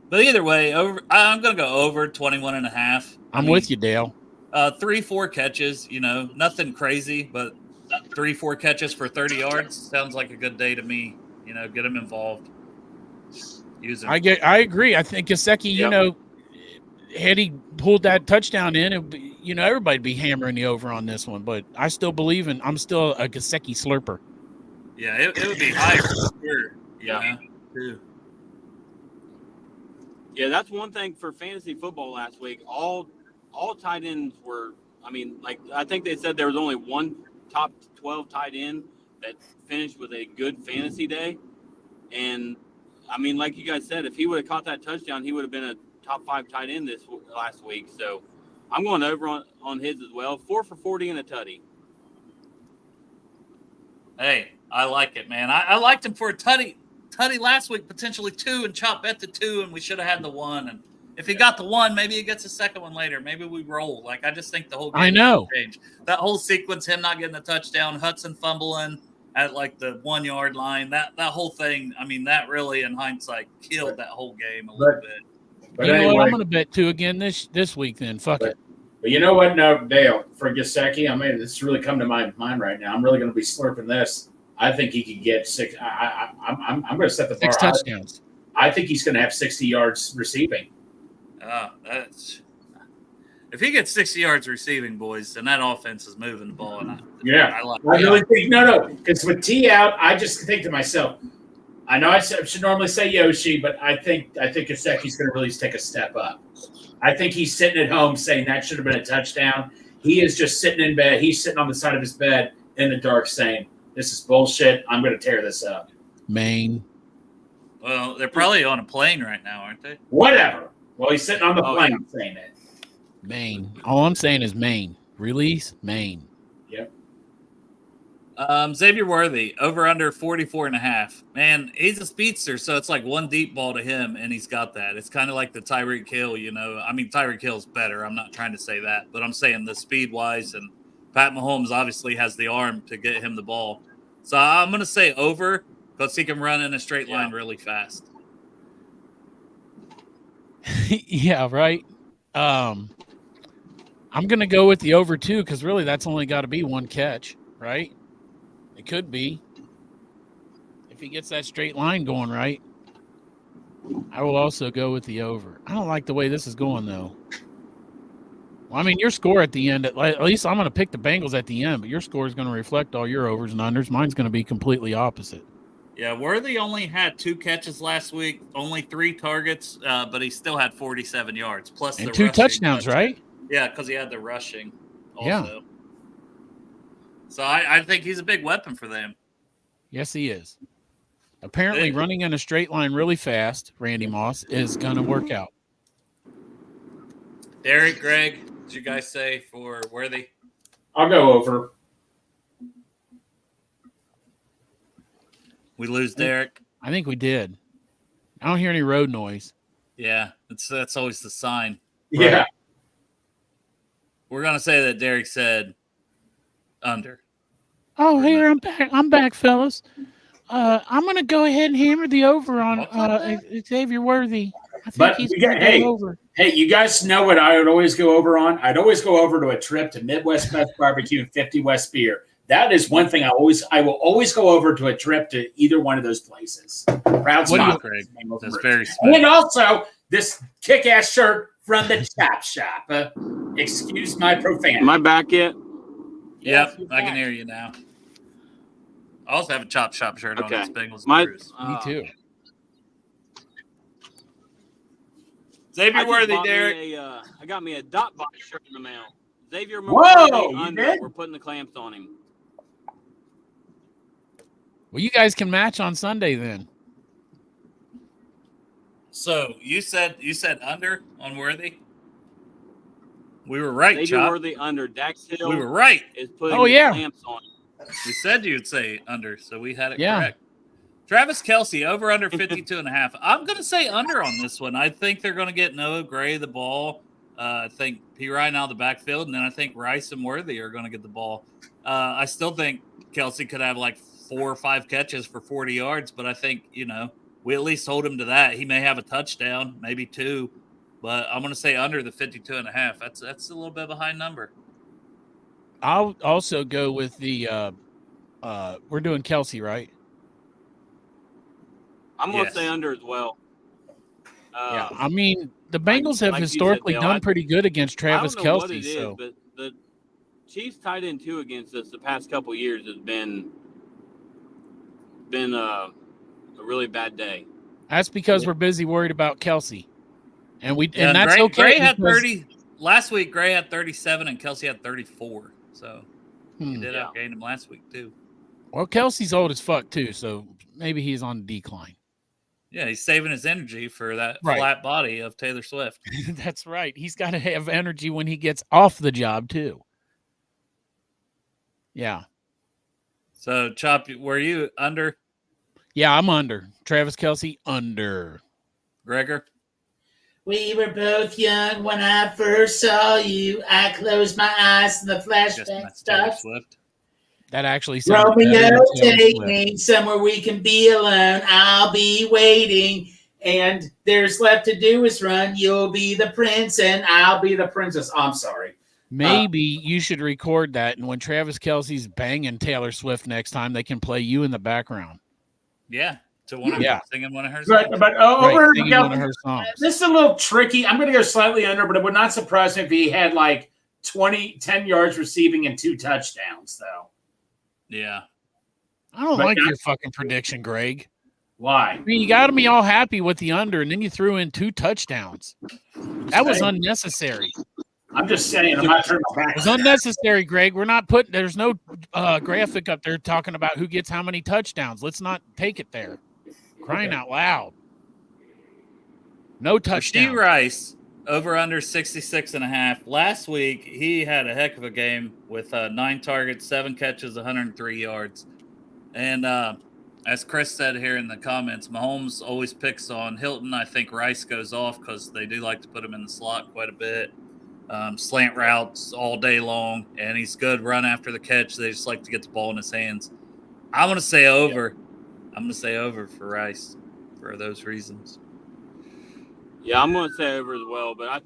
But either way, I'm going to go over 21.5. I'm with you, Dale. 3-4 catches, nothing crazy, but 3-4 catches for 30 yards sounds like a good day to me. Get him involved. Use him. I agree. I think Gesicki, had he pulled that touchdown in, everybody'd be hammering the over on this one. But I still believe I'm still a Gesicki slurper. Yeah, it would be higher for sure. Yeah. Yeah, that's one thing for fantasy football last week. All tight ends were, I think they said there was only one top 12 tight end that finished with a good fantasy day. And, like you guys said, if he would have caught that touchdown, he would have been a top 5 tight end this last week. So I'm going over on his as well. 4 for 40 and a tutty. Hey, I like it, man. I liked him for a tutty last week, potentially 2, and Chop bet the 2, and we should have had the 1. And if he got the 1, maybe he gets a second one later. Maybe we roll. I just think the whole game change. That whole sequence, him not getting a touchdown, Hudson fumbling at the 1 yard line, that whole thing, that really, in hindsight, killed that whole game a little bit. But anyway, what? I'm going to bet 2 again this week then. Fuck it. But you know what? No, Dale, for Gesicki, this really come to my mind right now. I'm really going to be slurping this. I think he could get 6. I'm going to set the bar 6 touchdowns. I think he's going to have 60 yards receiving. If he gets 60 yards receiving, boys, then that offense is moving the ball. And I really think because with T out, I just think to myself, I know I should normally say Yoshi, but I think Gesicki's going to really take a step up. I think he's sitting at home saying that should have been a touchdown. He is just sitting in bed. He's sitting on the side of his bed in the dark saying, this is bullshit. I'm going to tear this up. Maine. Well, they're probably on a plane right now, aren't they? Whatever. Well, he's sitting on the plane saying it. Maine. All I'm saying is Maine. Release Maine. Yep. Xavier Worthy, over under 44.5. Man, he's a speedster, so it's like one deep ball to him, and he's got that. It's kind of like the Tyreek Hill, you know. I mean, Tyreek Hill's better. I'm not trying to say that, but I'm saying the speed-wise, and Pat Mahomes obviously has the arm to get him the ball. So I'm going to say over, because he can run in a straight line really fast. Yeah, right. I'm going to go with the over, too, because really that's only got to be one catch, right? It could be. If he gets that straight line going right, I will also go with the over. I don't like the way this is going, though. Well, I mean, your score at the end, at least I'm going to pick the Bengals at the end, but your score is going to reflect all your overs and unders. Mine's going to be completely opposite. Yeah, Worthy only had 2 catches last week, only 3 targets, but he still had 47 yards. Plus and the 2 touchdowns, right? Yeah, because he had the rushing also. Yeah. So I think he's a big weapon for them. Yes, he is. Apparently, running in a straight line really fast, Randy Moss, is going to work out. Derek, Greg, did you guys say for Worthy? I'll go over. We lose Derek? I think we did. I don't hear any road noise. Yeah, that's always the sign. Yeah. Right. We're going to say that Derek said under. Oh, here, I'm back. I'm back, fellas. I'm going to go ahead and hammer the over on Xavier Worthy. I think he's going to go over. Hey, you guys know what I would always go over on? I'd always go over to a trip to Midwest Best Barbecue and 50 West Beer. That is one thing I will always go over to a trip to either one of those places. Proud spot. That's very smart. And also this kick-ass shirt from the Chop Shop. Excuse my profanity. Am I back yet? Yep, I can hear you now. I also have a Chop Shop shirt on. It's Bengals and Brews. Me too. Xavier Worthy, Derek. I got me a dot box shirt in the mail. Xavier Whoa, under. We're putting the clamps on him. Well, you guys can match on Sunday then. So you said under on Worthy? We were right, Xavier Chop. Worthy under. Dax Hill. We were right. Is putting clamps on him. We said you'd say under, so we had it correct. Travis Kelce, over under 52.5. I'm going to say under on this one. I think they're going to get Noah Gray the ball. I think P. Ryan out of the backfield, and then I think Rice and Worthy are going to get the ball. I still think Kelce could have like 4 or 5 catches for 40 yards, but I think, we at least hold him to that. He may have a touchdown, maybe 2, but I'm going to say under the 52.5. That's a little bit of a high number. I'll also go with the we're doing Kelce, right? I'm going to say under as well. Yeah, I mean, the Bengals have historically done pretty good against Travis Kelce. What it is, but the Chiefs tight end 2 against us the past couple of years has been a really bad day. That's because we're busy worried about Kelce, and that's Gray, okay. Gray had 30 last week. Gray had 37, and Kelce had 34. So he did outgain him last week too. Well, Kelce's old as fuck too, so maybe he's on decline. Yeah, he's saving his energy for that flat body of Taylor Swift. That's right. He's got to have energy when he gets off the job too. Yeah. So, Chop, were you under? Yeah, I'm under. Travis Kelce, under. Gregor? We were both young when I first saw you. I closed my eyes and the flashback stopped. That actually sounds Romeo, take me somewhere we can be alone. I'll be waiting. And there's left to do is run. You'll be the prince and I'll be the princess. I'm sorry. Maybe you should record that, and when Travis Kelce's banging Taylor Swift next time, they can play you in the background. Yeah, singing one of her songs. Singing one of her songs. This is a little tricky. I'm going to go slightly under, but it would not surprise me if he had like 10 yards receiving and 2 touchdowns, though. Yeah. I don't like your fucking prediction, Greg. Why? I mean, you got me all happy with the under, and then you threw in 2 touchdowns. That was unnecessary. I'm just saying, I'm not turning my back. It's unnecessary, Greg. We're not putting. There's no graphic up there talking about who gets how many touchdowns. Let's not take it there. Crying out loud. No touchdown. Rasheed Rice over under 66.5. Last week he had a heck of a game with 9 targets, 7 catches, 103 yards. And as Chris said here in the comments, Mahomes always picks on Hilton. I think Rice goes off because they do like to put him in the slot quite a bit. Slant routes all day long, and he's good run after the catch. They just like to get the ball in his hands. I'm going to say over. I'm going to say over for Rice for those reasons. Yeah, I'm going to say over as well, but I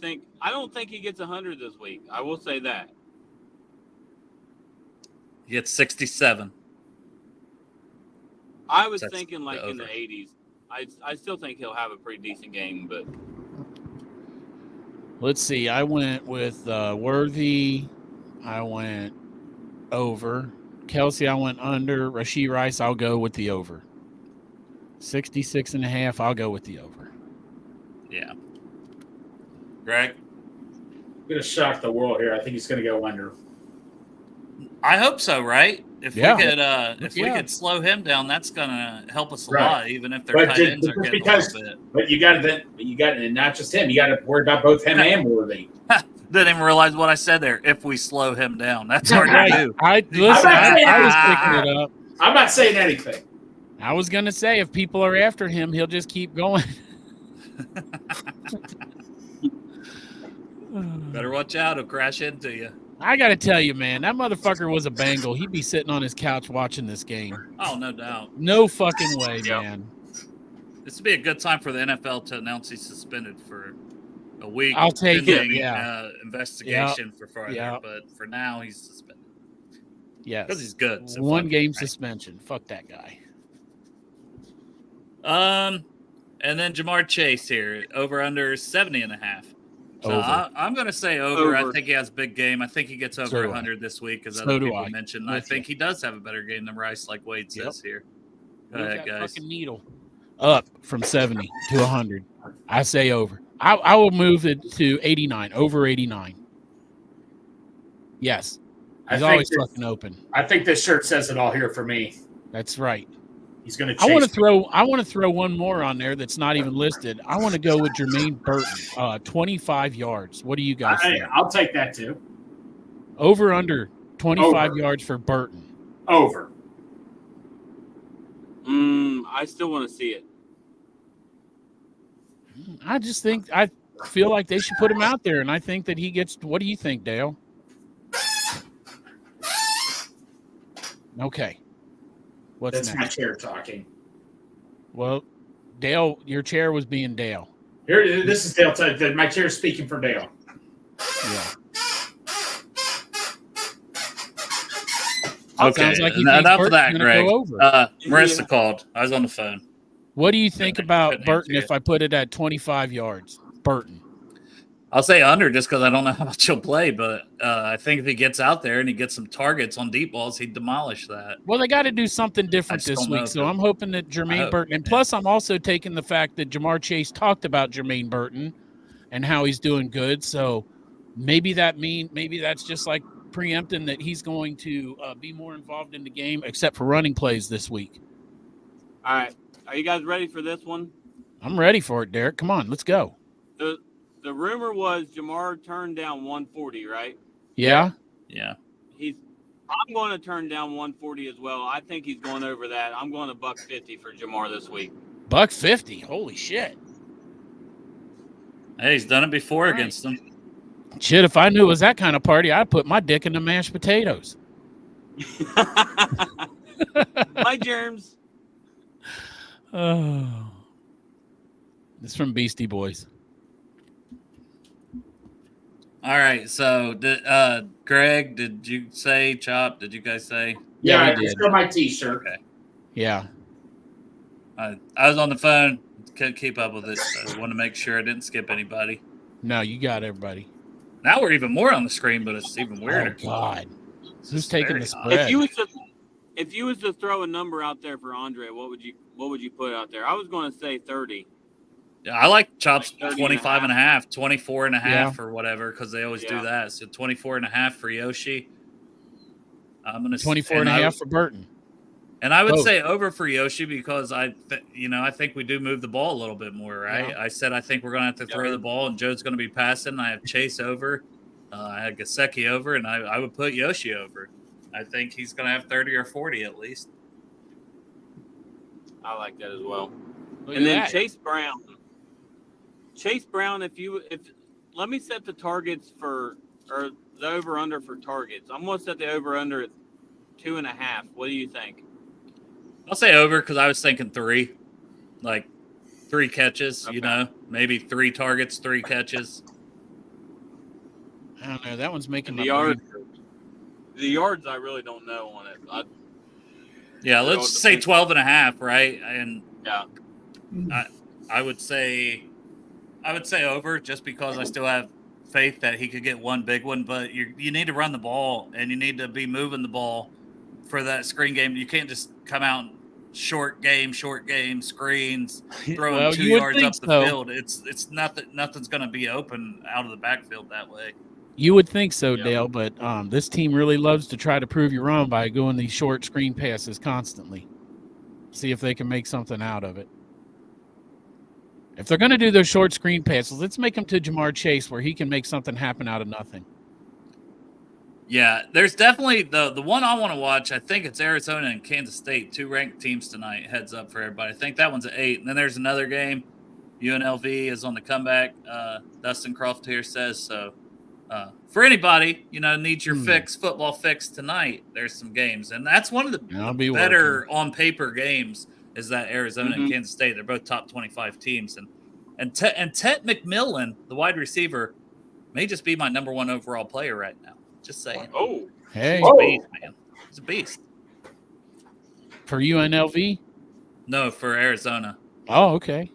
don't think he gets 100 this week. I will say that. He gets 67. I was thinking like in the 80s. I still think he'll have a pretty decent game, but let's see. I went with Worthy. I went over. Kelsey, I went under. Rasheed Rice, I'll go with the over. 66.5, I'll go with the over. Yeah. Greg? I'm going to shock the world here. I think he's going to go under. I hope so, right? If we could slow him down, that's going to help us a lot, even if their tight ends are getting a little bit. But you got to, not just him. You got to worry about both him and Worthy. Didn't even realize what I said there. If we slow him down, that's hard to do. I was picking it up. I'm not saying anything. I was going to say, if people are after him, he'll just keep going. Better watch out. He'll crash into you. I got to tell you, man, that motherfucker was a Bengal. He'd be sitting on his couch watching this game. Oh, no doubt. No fucking way, man. This would be a good time for the NFL to announce he's suspended for a week. I'll take it, investigation for further, but for now, he's suspended. Yes. Because he's good. So One game suspension. Fuck that guy. And then Jamar Chase here, over under 70.5. So I'm going to say over. I think he has a big game. I think he gets over 100 this week, as other people mentioned. I think he does have a better game than Rice, like Wade says here. Go ahead, guys. Fucking needle up from 70 to 100. I say over. I will move it to 89. Over 89. Yes. He's always fucking open. I think this shirt says it all here for me. That's right. He's going to. I want to throw one more on there that's not even listed. I want to go with Jermaine Burton, 25 yards. What do you guys think? I'll take that too. Over under 25 yards for Burton. Over. I still want to see it. I feel like they should put him out there, and I think that he gets. What do you think, Dale? Okay. That's my chair talking. Well, Dale, your chair was being Dale. Here, this is Dale. My chair is speaking for Dale. Yeah. Okay. Sounds like enough of that, Greg. Marissa called. I was on the phone. What do you think about Burton if I put it at 25 yards? Burton. I'll say under just because I don't know how much he'll play, but I think if he gets out there and he gets some targets on deep balls, he'd demolish that. Well, they got to do something different this week, so I'm hoping that Jermaine Burton, and plus I'm also taking the fact that Jamar Chase talked about Jermaine Burton and how he's doing good, so maybe that's just like preempting that he's going to be more involved in the game, except for running plays this week. All right. Are you guys ready for this one? I'm ready for it, Derek. Come on, let's go. The rumor was Jamar turned down 140, right? Yeah. Yeah. I'm going to turn down 140 as well. I think he's going over that. I'm going to $150 for Jamar this week. $150. Holy shit. Hey, he's done it before against them. Shit, if I knew it was that kind of party, I'd put my dick in the mashed potatoes. My germs. Oh. It's from Beastie Boys. All right, so Greg, did you say Chop? Did you guys say? Yeah, I did. Still my T-shirt. Okay. Yeah. I was on the phone, couldn't keep up with it. So I want to make sure I didn't skip anybody. No, you got everybody. Now we're even more on the screen, but it's even weirder. Oh God, who's taking the spread? if you was to throw a number out there for Andre, what would you put out there? I was going to say 30. Yeah, I like Chop's Like 25 and a half, 24 and a half or whatever, because they always do Yeah. that. So 24 and a half for Yoshi. I'm going to 24 and a half for Burton. And I would Both. say over for Yoshi because I think we do move the ball a little bit more, right? Yeah. I said I think we're going to have to throw the ball, and Joe's going to be passing. I have Chase over. I had Gesicki over, and I would put Yoshi over. I think he's going to have 30 or 40 at least. I like that as well. Look And at then that. Chase Brown. If let me set the targets or the over under for targets. I'm going to set the over under at 2.5. What do you think? I'll say over because I was thinking 3, like 3 catches. Okay. Maybe 3 targets, 3 catches. I don't know. That one's making And my the yards. brain. The yards, I really don't know on it. Yeah, let's say 12 and a half, right? And Yeah. I would say over just because I still have faith that he could get one big one, but you need to run the ball and you need to be moving the ball for that screen game. You can't just come out short game, screens, throwing 2 yards up the field. It's nothing's going to be open out of the backfield that way. You would think so, Yeah. Dale, but this team really loves to try to prove you wrong by going these short screen passes constantly. See if they can make something out of it. If they're going to do those short screen passes, let's make them to Jamar Chase where he can make something happen out of nothing. Yeah, there's definitely the one I want to watch. I think it's Arizona and Kansas State, 2 ranked teams tonight. Heads up for everybody. I think that one's at 8. And then there's another game. UNLV is on the comeback. Dustin Croft here says so. For anybody, needs your football fix tonight, there's some games. And that's one of the better on paper games is that Arizona and Kansas State. They're both top 25 teams. And Ted McMillan, the wide receiver, may just be my number 1 overall player right now. Just saying. Oh. Hey. He's a beast, man. He's a beast. For UNLV? No, for Arizona. Oh, okay.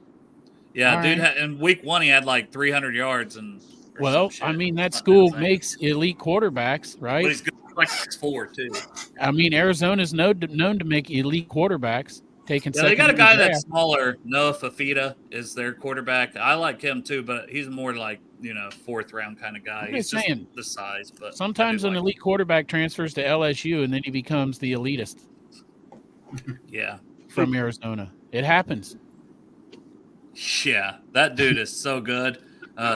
Yeah, All dude. right. In week 1, he had like 300 yards and. Well, I mean, that school makes elite quarterbacks, right? But he's good, like 6'4", too. I mean, Arizona's known to make elite quarterbacks. Yeah, they got a guy that's smaller. Noah Fafita is their quarterback. I like him too, but he's more like 4th round kind of guy. He's just the size. But sometimes an elite quarterback transfers to LSU and then he becomes the elitist. Yeah, from Arizona, it happens. Yeah, that dude is so good.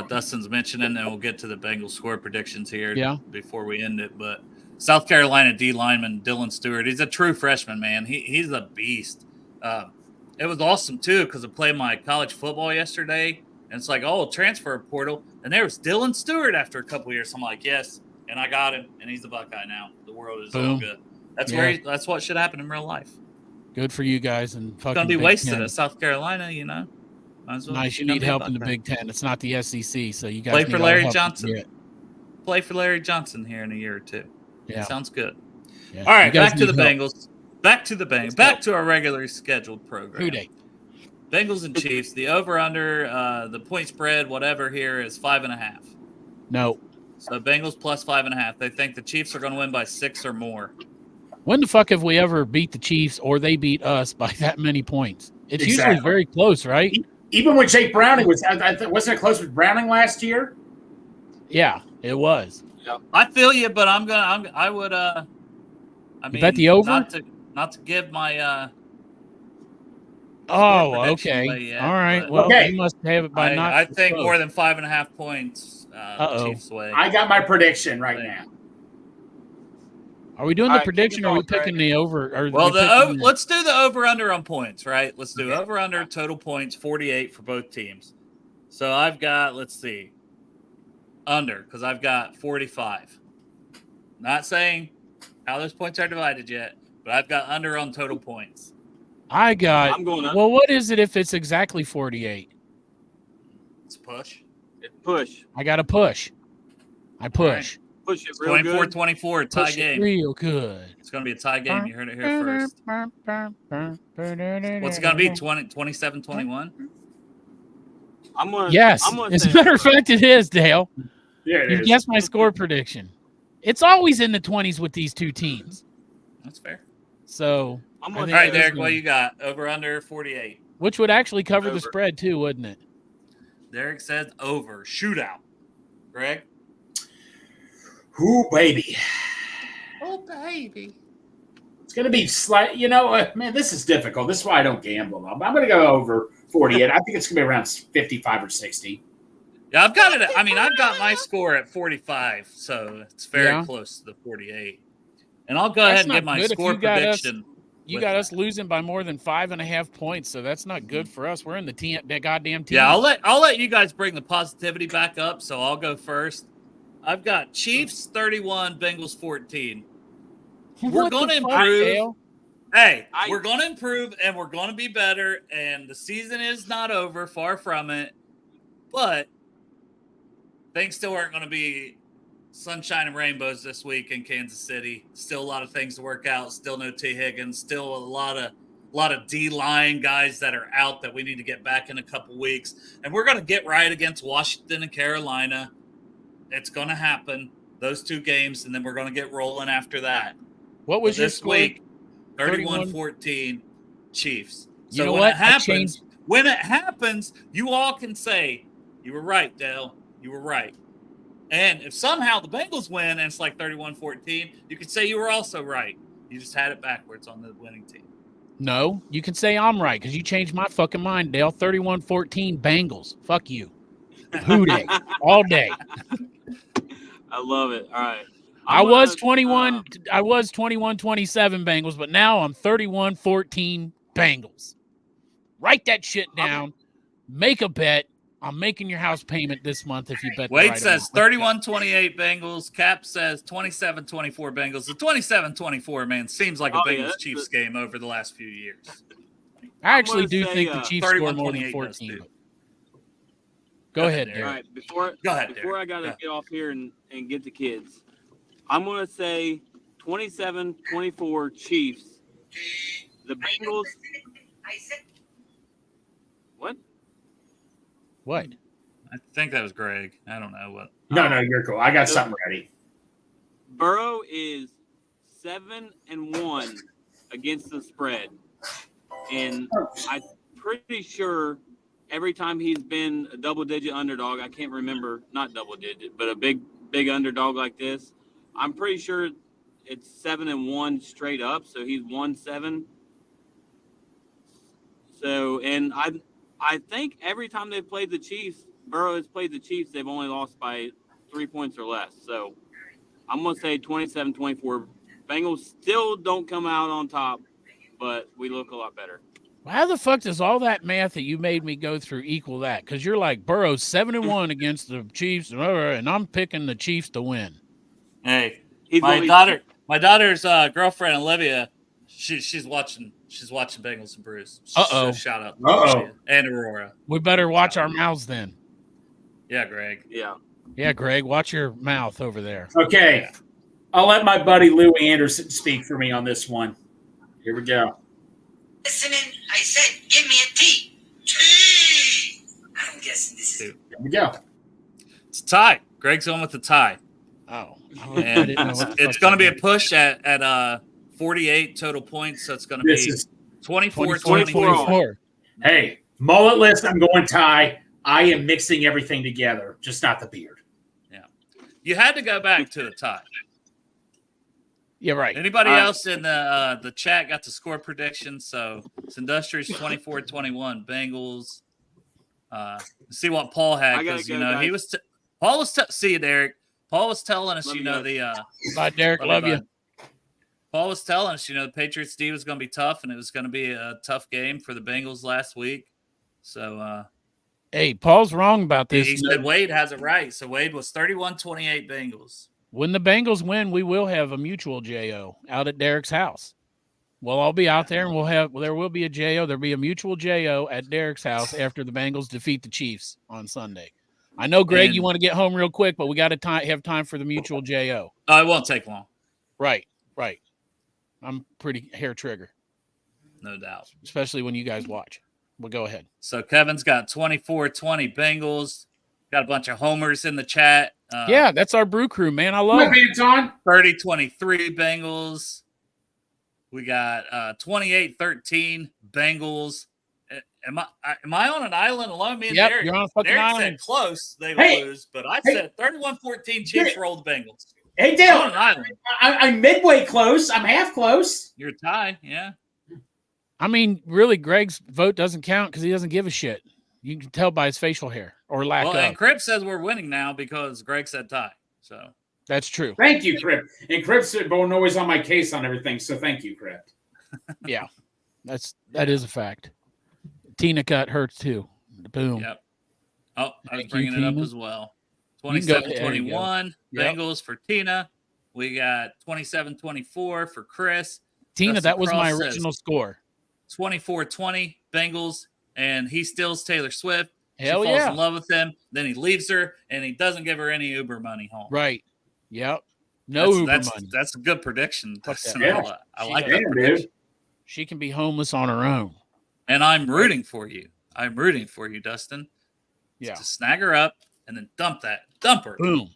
Dustin's mentioning, and we'll get to the Bengals score predictions here before we end it. But South Carolina D lineman Dylan Stewart, he's a true freshman, man. He's a beast. It was awesome, too, because I played my college football yesterday, and it's like, transfer portal. And there was Dylan Stewart after a couple of years. I'm like, yes, and I got him, and he's a Buckeye now. The world is all good. That's what should happen in real life. Good for you guys. And fucking going to be Big wasted Ten. at South Carolina, Nice. You need help in the Big Ten. It's not the SEC, so you guys play need for all the Larry help Johnson. you can Play for Larry Johnson here in a year or 2. Yeah, sounds good. Yeah. All right, You guys back to the need help. Bengals. Back to the Bengals. Back to our regularly scheduled program. Who dey? Bengals and Chiefs. The over under the point spread, whatever here is 5.5. No. So Bengals plus 5.5. They think the Chiefs are going to win by 6 or more. When the fuck have we ever beat the Chiefs or they beat us by that many points? It's usually very close, right? Even when Jake Browning wasn't it close with Browning last year? Yeah, it was. Yeah. I feel you, but I would I mean, bet the over? Not to give my Oh, okay. Yet, all right. but- Well, Okay. you must have it by not. I think more than 5.5 points. Chiefs way. I got my prediction right now. Are we doing All the right, prediction kick or it are we off, Greg. picking the over? Or Well, we let's do the over-under on points, right? Let's do over-under total points, 48 for both teams. So I've got, let's see, under, because I've got 45. Not saying how those points are divided yet, but I've got under on total points. I got. I'm going up. Well, what is it if it's exactly 48? It's a push. Push. I got to push. I push. Push it real good. 24-24, tie Push it game. real good. It's going to be a tie game. You heard it here first. What's it going to be, 27-21? I'm gonna. Yes. I'm gonna As a say matter of fact, it is, Dale. Yeah, it You is. guessed my score prediction. It's always in the 20s with these two teams. That's fair. So, I'm I gonna think All right, this Derek, is what gonna- you got? Over under 48. which would actually cover the Over. spread too, wouldn't it? Derek says over. Shootout. Greg? Ooh, baby. Oh, baby. It's going to be slight. Man, this is difficult. This is why I don't gamble. I'm going to go over 48. I think it's going to be around 55 or 60. Yeah, I've got it. I mean, I've got my score at 45, so it's very close to the 48. And I'll go ahead and give my score prediction. You got us losing by more than 5.5 points, so that's not good for us. We're in the goddamn team. Yeah, I'll let you guys bring the positivity back up, so I'll go first. I've got Chiefs 31, Bengals 14. We're going to improve. Hey, we're going to improve, and we're going to be better, and the season is not over, far from it. But things still aren't going to be sunshine and rainbows this week in Kansas City. Still a lot of things to work out. Still no T. Higgins. Still a lot of D-line guys that are out that we need to get back in a couple weeks. And we're going to get right against Washington and Carolina. It's going to happen, those two games, and then we're going to get rolling after that. What was your this week? 31-14 Chiefs. So you know when what? it happens, you all can say, you were right, Dale. You were right. And if somehow the Bengals win and it's like 31-14, you could say you were also right. You just had it backwards on the winning team. No, you can say I'm right because you changed my fucking mind, Dale. 31-14 Bengals. Fuck you. Who day? All day. I love it. All right. I was 21-27 Bengals, but now I'm 31-14 Bengals. Write that shit down. Make a bet. I'm making your house payment this month if you bet. Wade says 31-28 Bengals. Cap says 27-24 Bengals. The 27-24, man, seems like a Bengals-Chiefs game over the last few years. I actually do think the Chiefs score more than 14. Go ahead, Derek. All right, before I got to get off here and get the kids, I'm going to say 27-24 Chiefs. The Bengals. What? What? I think that was Greg. I don't know what. No, you're cool. I got something ready. Burrow is 7-1 against the spread, and I'm pretty sure every time he's been a double-digit underdog, I can't remember, not double-digit, but a big underdog like this, I'm pretty sure it's 7-1 straight up. So he's 1-7. So, and I think every time they've played the Chiefs, Burrow has played the Chiefs, they've only lost by 3 points or less. So I'm going to say 27-24. Bengals still don't come out on top, but we look a lot better. How the fuck does all that math that you made me go through equal that? Because you're like, Burrow's 7-1 against the Chiefs, and I'm picking the Chiefs to win. Hey, my daughter's girlfriend Olivia, she's watching Bengals and Brews. So shout out to Olivia and Aurora. We better watch our mouths then. Yeah, Greg. Yeah, Greg, watch your mouth over there. Okay. I'll let my buddy Louie Anderson speak for me on this one. Here we go. Listening, I said, give me a T. T. I'm guessing this is. Here we go. It's a tie. Greg's on with the tie. Oh. And it's going to be a push at 48 total points, so it's going to be 24-24. Hey, mulletless, I'm going tie. I am mixing everything together, just not the beard. Yeah. You had to go back to a tie. Yeah, right. Anybody else in the chat got the score prediction? So it's Industrious 24-21 Bengals. See what Paul had because he was. Paul was see you, Derek. Paul was telling us, Bye, Derek. Love you. Paul was telling us, the Patriots D was going to be tough, and it was going to be a tough game for the Bengals last week. So, hey, Paul's wrong about this. He said Wade has it right. So Wade was 31-28 Bengals. When the Bengals win, we will have a mutual JO out at Derek's house. We'll all be out there, and there will be a JO. There'll be a mutual JO at Derek's house after the Bengals defeat the Chiefs on Sunday. I know, Greg, you want to get home real quick, but we got to have time for the mutual JO. It won't take long. Right. I'm pretty hair trigger. No doubt. Especially when you guys watch. Well, go ahead. So Kevin's got 24-20 Bengals. Got a bunch of homers in the chat. Yeah, that's our brew crew, man. I love it. 30-23 Bengals. We got 28-13 Bengals. Am I on an island alone? Me and Yep, Derek, you're on a fucking Derek island. said close they would lose, but I said 31-14 Chiefs roll the Bengals. Hey, Dale, I'm on an island. I'm midway close. I'm half close. You're a tie, yeah. I mean, really, Greg's vote doesn't count because he doesn't give a shit. You can tell by his facial hair or lack of. And Crip says we're winning now because Greg said tie. So that's true. Thank you, Crip. And Crip's always on my case on everything. So thank you, Crip. Yeah, that is a fact. Tina got hurt too. Boom. Yep. Oh, I was bringing it up as well. 27-21 Bengals for Tina. We got 27-24 for Chris. Tina, Dustin that was Cross my original score. 24-20 Bengals, and he steals Taylor Swift. Hell she falls yeah. in love with him. Then he leaves her, and he doesn't give her any Uber money home. Right. Yep. No Uber money. That's a good prediction. Yeah. I like that prediction. Dude. She can be homeless on her own. And I'm rooting for you. I'm rooting for you, Dustin. Yeah. To snag her up and then dump her. Boom.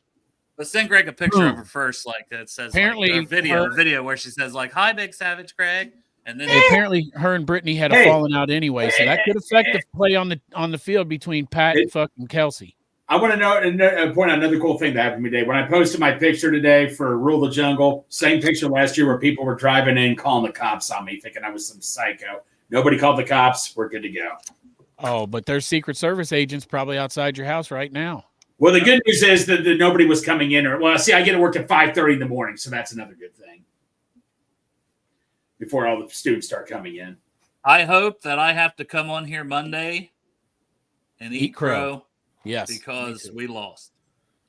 Let's send Greg a picture of her first, like that says apparently like, video where she says like, "Hi, Big Savage Greg," and then apparently her and Brittany had a falling out anyway, so that could affect the play on the field between Pat and fucking Kelsey. I want to point out another cool thing that happened today. When I posted my picture today for Rule the Jungle, same picture last year where people were driving in, calling the cops on me, thinking I was some psycho. Nobody called the cops. We're good to go. Oh, but there's Secret Service agents probably outside your house right now. Well, the good news is that nobody was coming in. I get to work at 5:30 in the morning, so that's another good thing. Before all the students start coming in. I hope that I have to come on here Monday and eat crow. Yes. Because we lost.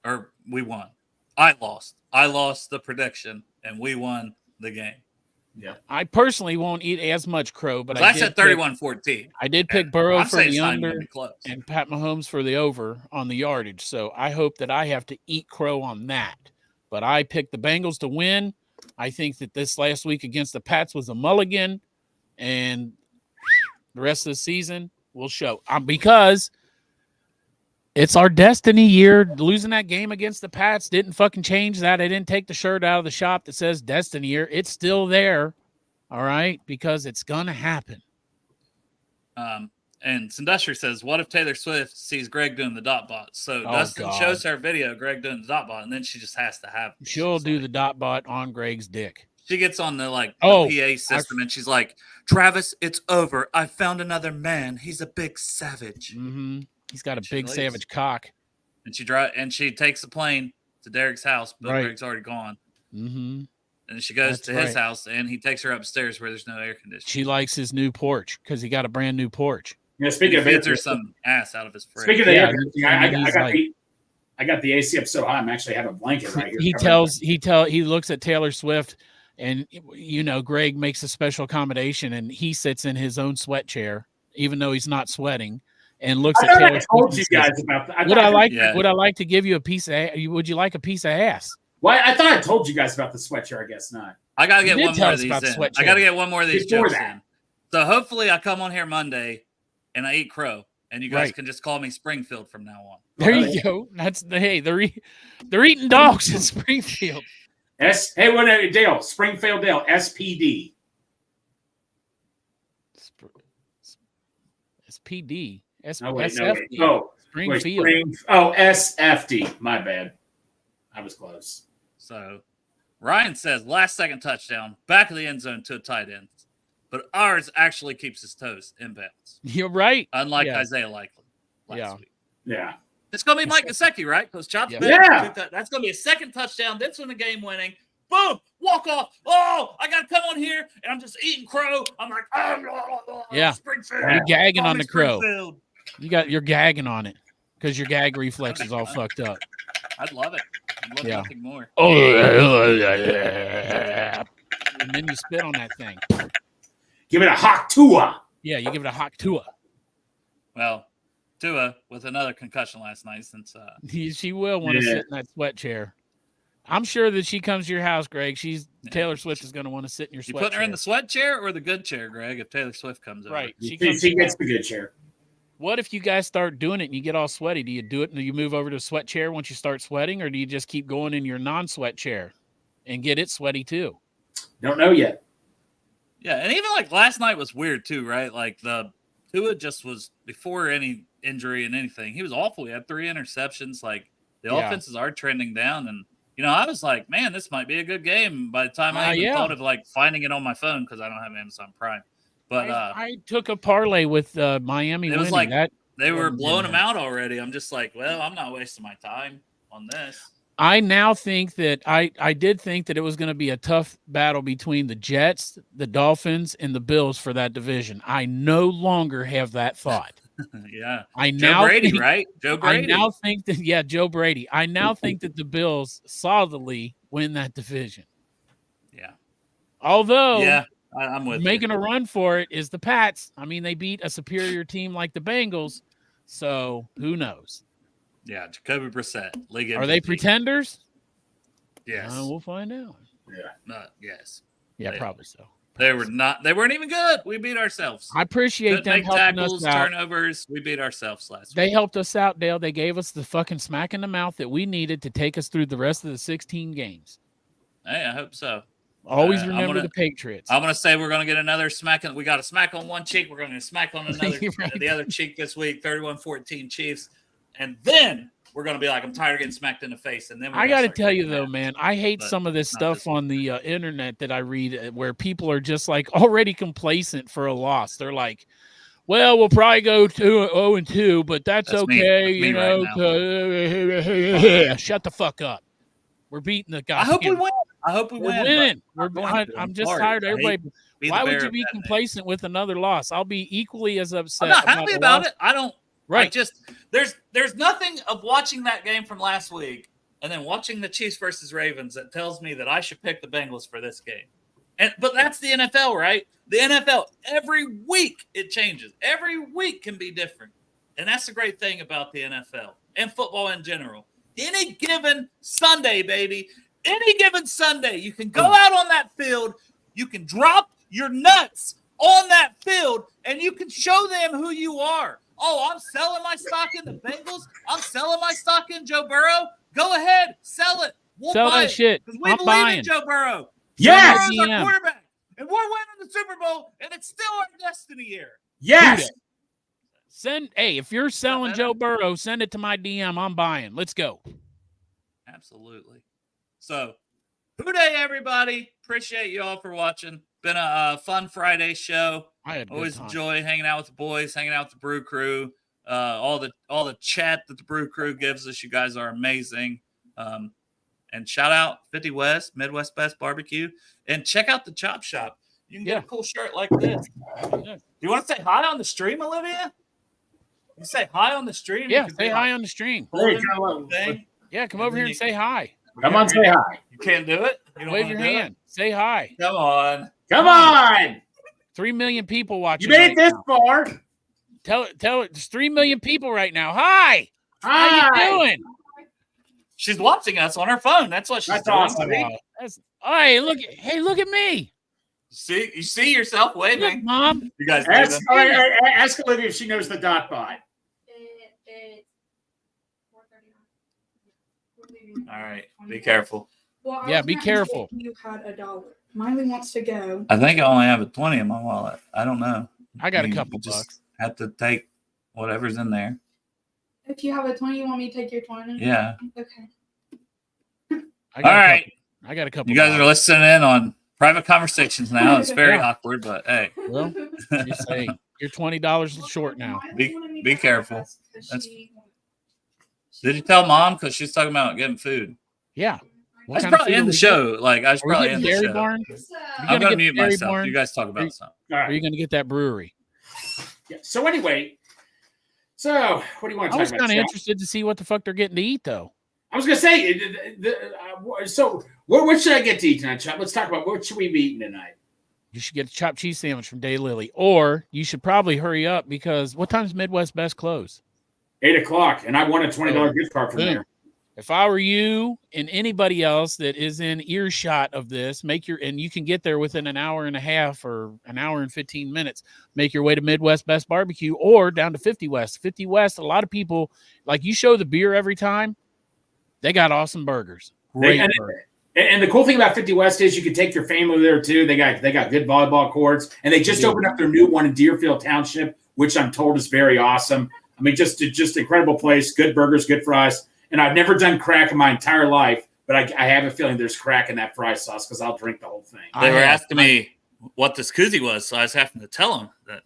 Or we won. I lost. I lost the prediction, and we won the game. Yeah. I personally won't eat as much crow, but I said 31-14. I did pick Burrow for the under close. And Pat Mahomes for the over on the yardage. So I hope that I have to eat crow on that. But I picked the Bengals to win. I think that this last week against the Pats was a mulligan, and the rest of the season will show. Because it's our destiny year. Losing that game against the Pats didn't fucking change that. I didn't take the shirt out of the shop that says destiny year. It's still there. All right. Because it's going to happen. And Sindustry says, what if Taylor Swift sees Greg doing the dot bot? So Dustin shows her video, Greg doing the dot bot, and then she just has to have it. She'll do the dot bot on Greg's dick. She gets on the PA system and she's like, Travis, it's over. I found another man. He's a big savage. Mm-hmm. He's got a big savage cock. And she takes the plane to Derek's house, but Greg's already gone. Mm-hmm. And she goes to his house, and he takes her upstairs where there's no air conditioning. She likes his new porch because he got a brand new porch. Yeah, speaking of feeds her some ass out of his fridge. Speaking of air conditioning, I got the AC up so high. I'm actually have a blanket right here. He looks at Taylor Swift, and Greg makes a special accommodation, and he sits in his own sweat chair, even though he's not sweating, and looks at Taylor Swift. I told you guys about that. Would I like to give you a piece of? Would you like a piece of ass? Well, I thought I told you guys about the sweat chair. I guess not. I gotta get one more of these in. I gotta get one more of these jokes in. So hopefully, I come on here Monday, and I eat crow, and you guys can just call me Springfield from now on. There you go. They're eating dogs in Springfield. Dale, Springfield Dale, SPD. SPD. SFD. Springfield. SFD. My bad. I was close. So Ryan says last second touchdown, back of the end zone to a tight end. But ours actually keeps his toes in bounds. You're right. Unlike Isaiah Likely last week. Yeah. It's going to be Mike Gesicki, right? Because Chops that's going to be a second touchdown. That's when the game winning. Boom! Walk off. Oh, I got to come on here, and I'm just eating crow. I'm like, Springfield. You're gagging on the crow. You're gagging on it because your gag reflex is all fucked up. I'd love it. I'd love nothing more. Oh, and then you spit on that thing. Give it a hot Tua. Yeah, you give it a hot Tua. Well, Tua with another concussion last night since she will want to sit in that sweat chair. I'm sure that she comes to your house, Greg. Taylor Swift is going to want to sit in your sweat chair. You putting her in the sweat chair or the good chair, Greg, if Taylor Swift comes over? Right. She gets the good chair. What if you guys start doing it and you get all sweaty? Do you do it and you move over to a sweat chair once you start sweating, or do you just keep going in your non-sweat chair and get it sweaty too? Don't know yet. Yeah, and even like last night was weird too, right? Like the Tua just was before any injury and anything. He was awful. He had 3 interceptions. Like the offenses are trending down, and I was like, man, this might be a good game. By the time I even thought of like finding it on my phone because I don't have Amazon Prime, but I took a parlay with Miami. It was winning. like they were blowing them out already. I'm just like, well, I'm not wasting my time on this. I now think that I did think that it was going to be a tough battle between the Jets, the Dolphins, and the Bills for that division. I no longer have that thought. Yeah. I Joe now Brady, think, right? Joe Brady. I now think that Joe Brady. I now think that the Bills solidly win that division. Yeah. Although I'm with making a run for it is the Pats. I mean, they beat a superior team like the Bengals, so who knows? Yeah, Jacoby Brissett, league MVP. Are they pretenders? Yes. We'll find out. Yeah. Yes. Yeah, probably so. They were not. They weren't even good. We beat ourselves. I appreciate them helping tackles, us out. turnovers. We beat ourselves last week. They helped us out, Dale. They gave us the fucking smack in the mouth that we needed to take us through the rest of the 16 games. Hey, I hope so. Always remember the Patriots. I'm going to say we're going to get another smack. We got a smack on one cheek. We're going to smack on another the other cheek this week. 31-14 Chiefs. And then we're going to be like, I'm tired of getting smacked in the face. And then I got to tell you, though, man, I hate some of this stuff on the internet that I read where people are just like already complacent for a loss. They're like, well, we'll probably go 0-2, but that's okay. Me right shut the fuck up. We're beating the guy. I hope we win. We're winning. I'm just tired of everybody. Why would you be complacent with another loss? I'll be equally as upset. I'm not happy about it. I don't. Right. There's nothing of watching that game from last week and then watching the Chiefs versus Ravens that tells me that I should pick the Bengals for this game. But that's the NFL, right? The NFL, every week it changes. Every week can be different. And that's the great thing about the NFL and football in general. Any given Sunday, baby, any given Sunday, you can go out on that field, you can drop your nuts on that field, and you can show them who you are. Oh, I'm selling my stock in the Bengals. I'm selling my stock in Joe Burrow. Go ahead, sell it. We'll sell buy that shit. Because we believe in Joe Burrow. Yes. Joe Burrow's our quarterback, and we're winning the Super Bowl, and it's still our destiny here. Yes. If you're selling Joe Burrow, send it to my DM. I'm buying. Let's go. Absolutely. So, Who Day, everybody. Appreciate you all for watching. Been a fun Friday show. I had always enjoy hanging out with the boys, hanging out with the Brew Crew. All the chat that the Brew Crew gives us. You guys are amazing. And shout out 50 West, Midwest Best Barbecue. And check out the Chop Shop. You can get a cool shirt like this. Do you want to say hi on the stream, Olivia? You say hi on the stream? Yeah, say hi on the stream. Yeah, come over here and say hi. Come on, say hi. You can't do it? You Wave your hand. Say hi. Come on. Come on. 3 million people watching. You made it this far. Tell it. There's 3 million people right now. Hi. Hi. How you doing? She's watching us on her phone. That's what she's doing. Awesome. Look at me. You see yourself waving. Look, Mom. You guys ask Olivia if she knows the dot bot. All right. Be careful. Well, yeah, be careful. You had $1. Miley wants to go. I think I only have a 20 in my wallet. I don't know. I got a couple bucks. Have to take whatever's in there. If you have a 20, you want me to take your 20? Yeah. Okay. All right. I got a couple. You guys are listening in on private conversations now. It's very awkward, but hey. Well, just say you're $20 short now. Be careful. Did you tell Mom? Because she's talking about getting food. Yeah. I should probably end the show. I should probably end the show. Barn? I'm going to mute myself. Barn? You guys talk about something. Are you going to get that brewery? Yeah. So anyway, what do you want to talk about? I was kind of interested to see what the fuck they're getting to eat, though. I was going to say, so what should I get to eat tonight, Chop? Let's talk about what should we be eating tonight. You should get a chopped cheese sandwich from Daylily, or you should probably hurry up because what time's Midwest Best close? 8:00, and I won a $20 gift card from there. If I were you and anybody else that is in earshot of this, and you can get there within an hour and a half or an hour and 15 minutes, make your way to Midwest Best Barbecue or down to 50 West. 50 West, a lot of people, like you show the beer every time, they got awesome burgers. Great burgers. And the cool thing about 50 West is you can take your family there too. They got good volleyball courts, and they just opened up their new one in Deerfield Township, which I'm told is very awesome. I mean, just incredible place. Good burgers, good fries. And I've never done crack in my entire life, but I have a feeling there's crack in that fry sauce because I'll drink the whole thing. They were asking me what this koozie was, so I was having to tell them that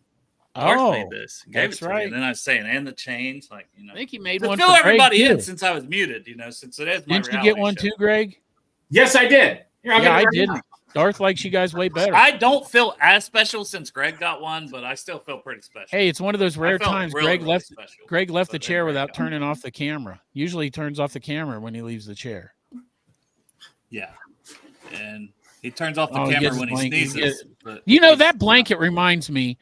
Darth made this. Gave it to me. And then I was saying, and the change, like, you know. I think he made to one fill for everybody Greg in too. since I was muted, you know, since it is my Didn't you get one show. too, Greg? Yes, I did. Here, I didn't. Darth likes you guys way better. I don't feel as special since Greg got one, but I still feel pretty special. Hey, it's one of those rare times really, Greg left the chair without turning off the camera. Usually he turns off the camera when he leaves the chair. Yeah. And he turns off the camera when he sneezes. You know, that blanket reminds me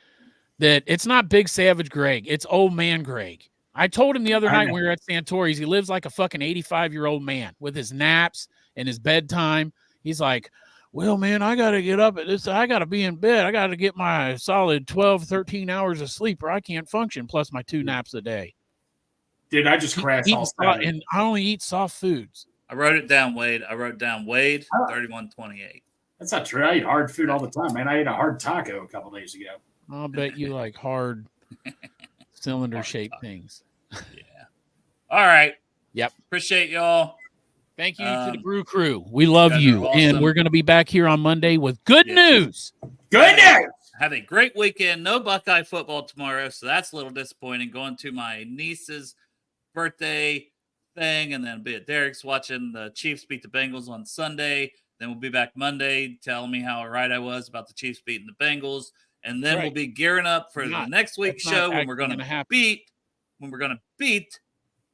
that it's not Big Savage Greg. It's old man Greg. I told him the other night when we were at Santori's, he lives like a fucking 85-year-old man with his naps and his bedtime. He's like, well, man, I got to get up at this. I got to be in bed. I got to get my solid 12, 13 hours of sleep or I can't function, plus my 2 naps a day. Dude, I just crashed all Saturday. And I only eat soft foods. I wrote it down, Wade. 3128. That's not true. I eat hard food all the time, man. I ate a hard taco a couple days ago. I'll bet you like hard cylinder-shaped things. Yeah. All right. Yep. Appreciate y'all. Thank you to the Brew Crew. We love you. Awesome. And we're going to be back here on Monday with good news. Good news. Have a great weekend. No Buckeye football tomorrow, so that's a little disappointing. Going to my niece's birthday thing, and then be at Derek's watching the Chiefs beat the Bengals on Sunday. Then we'll be back Monday telling me how right I was about the Chiefs beating the Bengals. And then we'll be gearing up for the next week's show when we're going to beat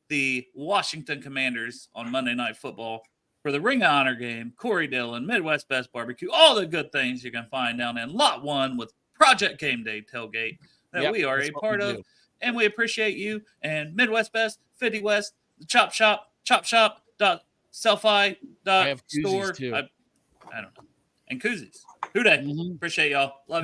the Washington Commanders on Monday Night Football for the Ring of Honor game. Corey Dillon, Midwest Best Barbecue, all the good things you can find down in Lot 1 with Project Game Day Tailgate that we are a part of. And we appreciate you. And Midwest Best, 50 West, the Chop Shop, chopshop.selfie.store. I don't know. And koozies. Who dey? Appreciate y'all. Love you.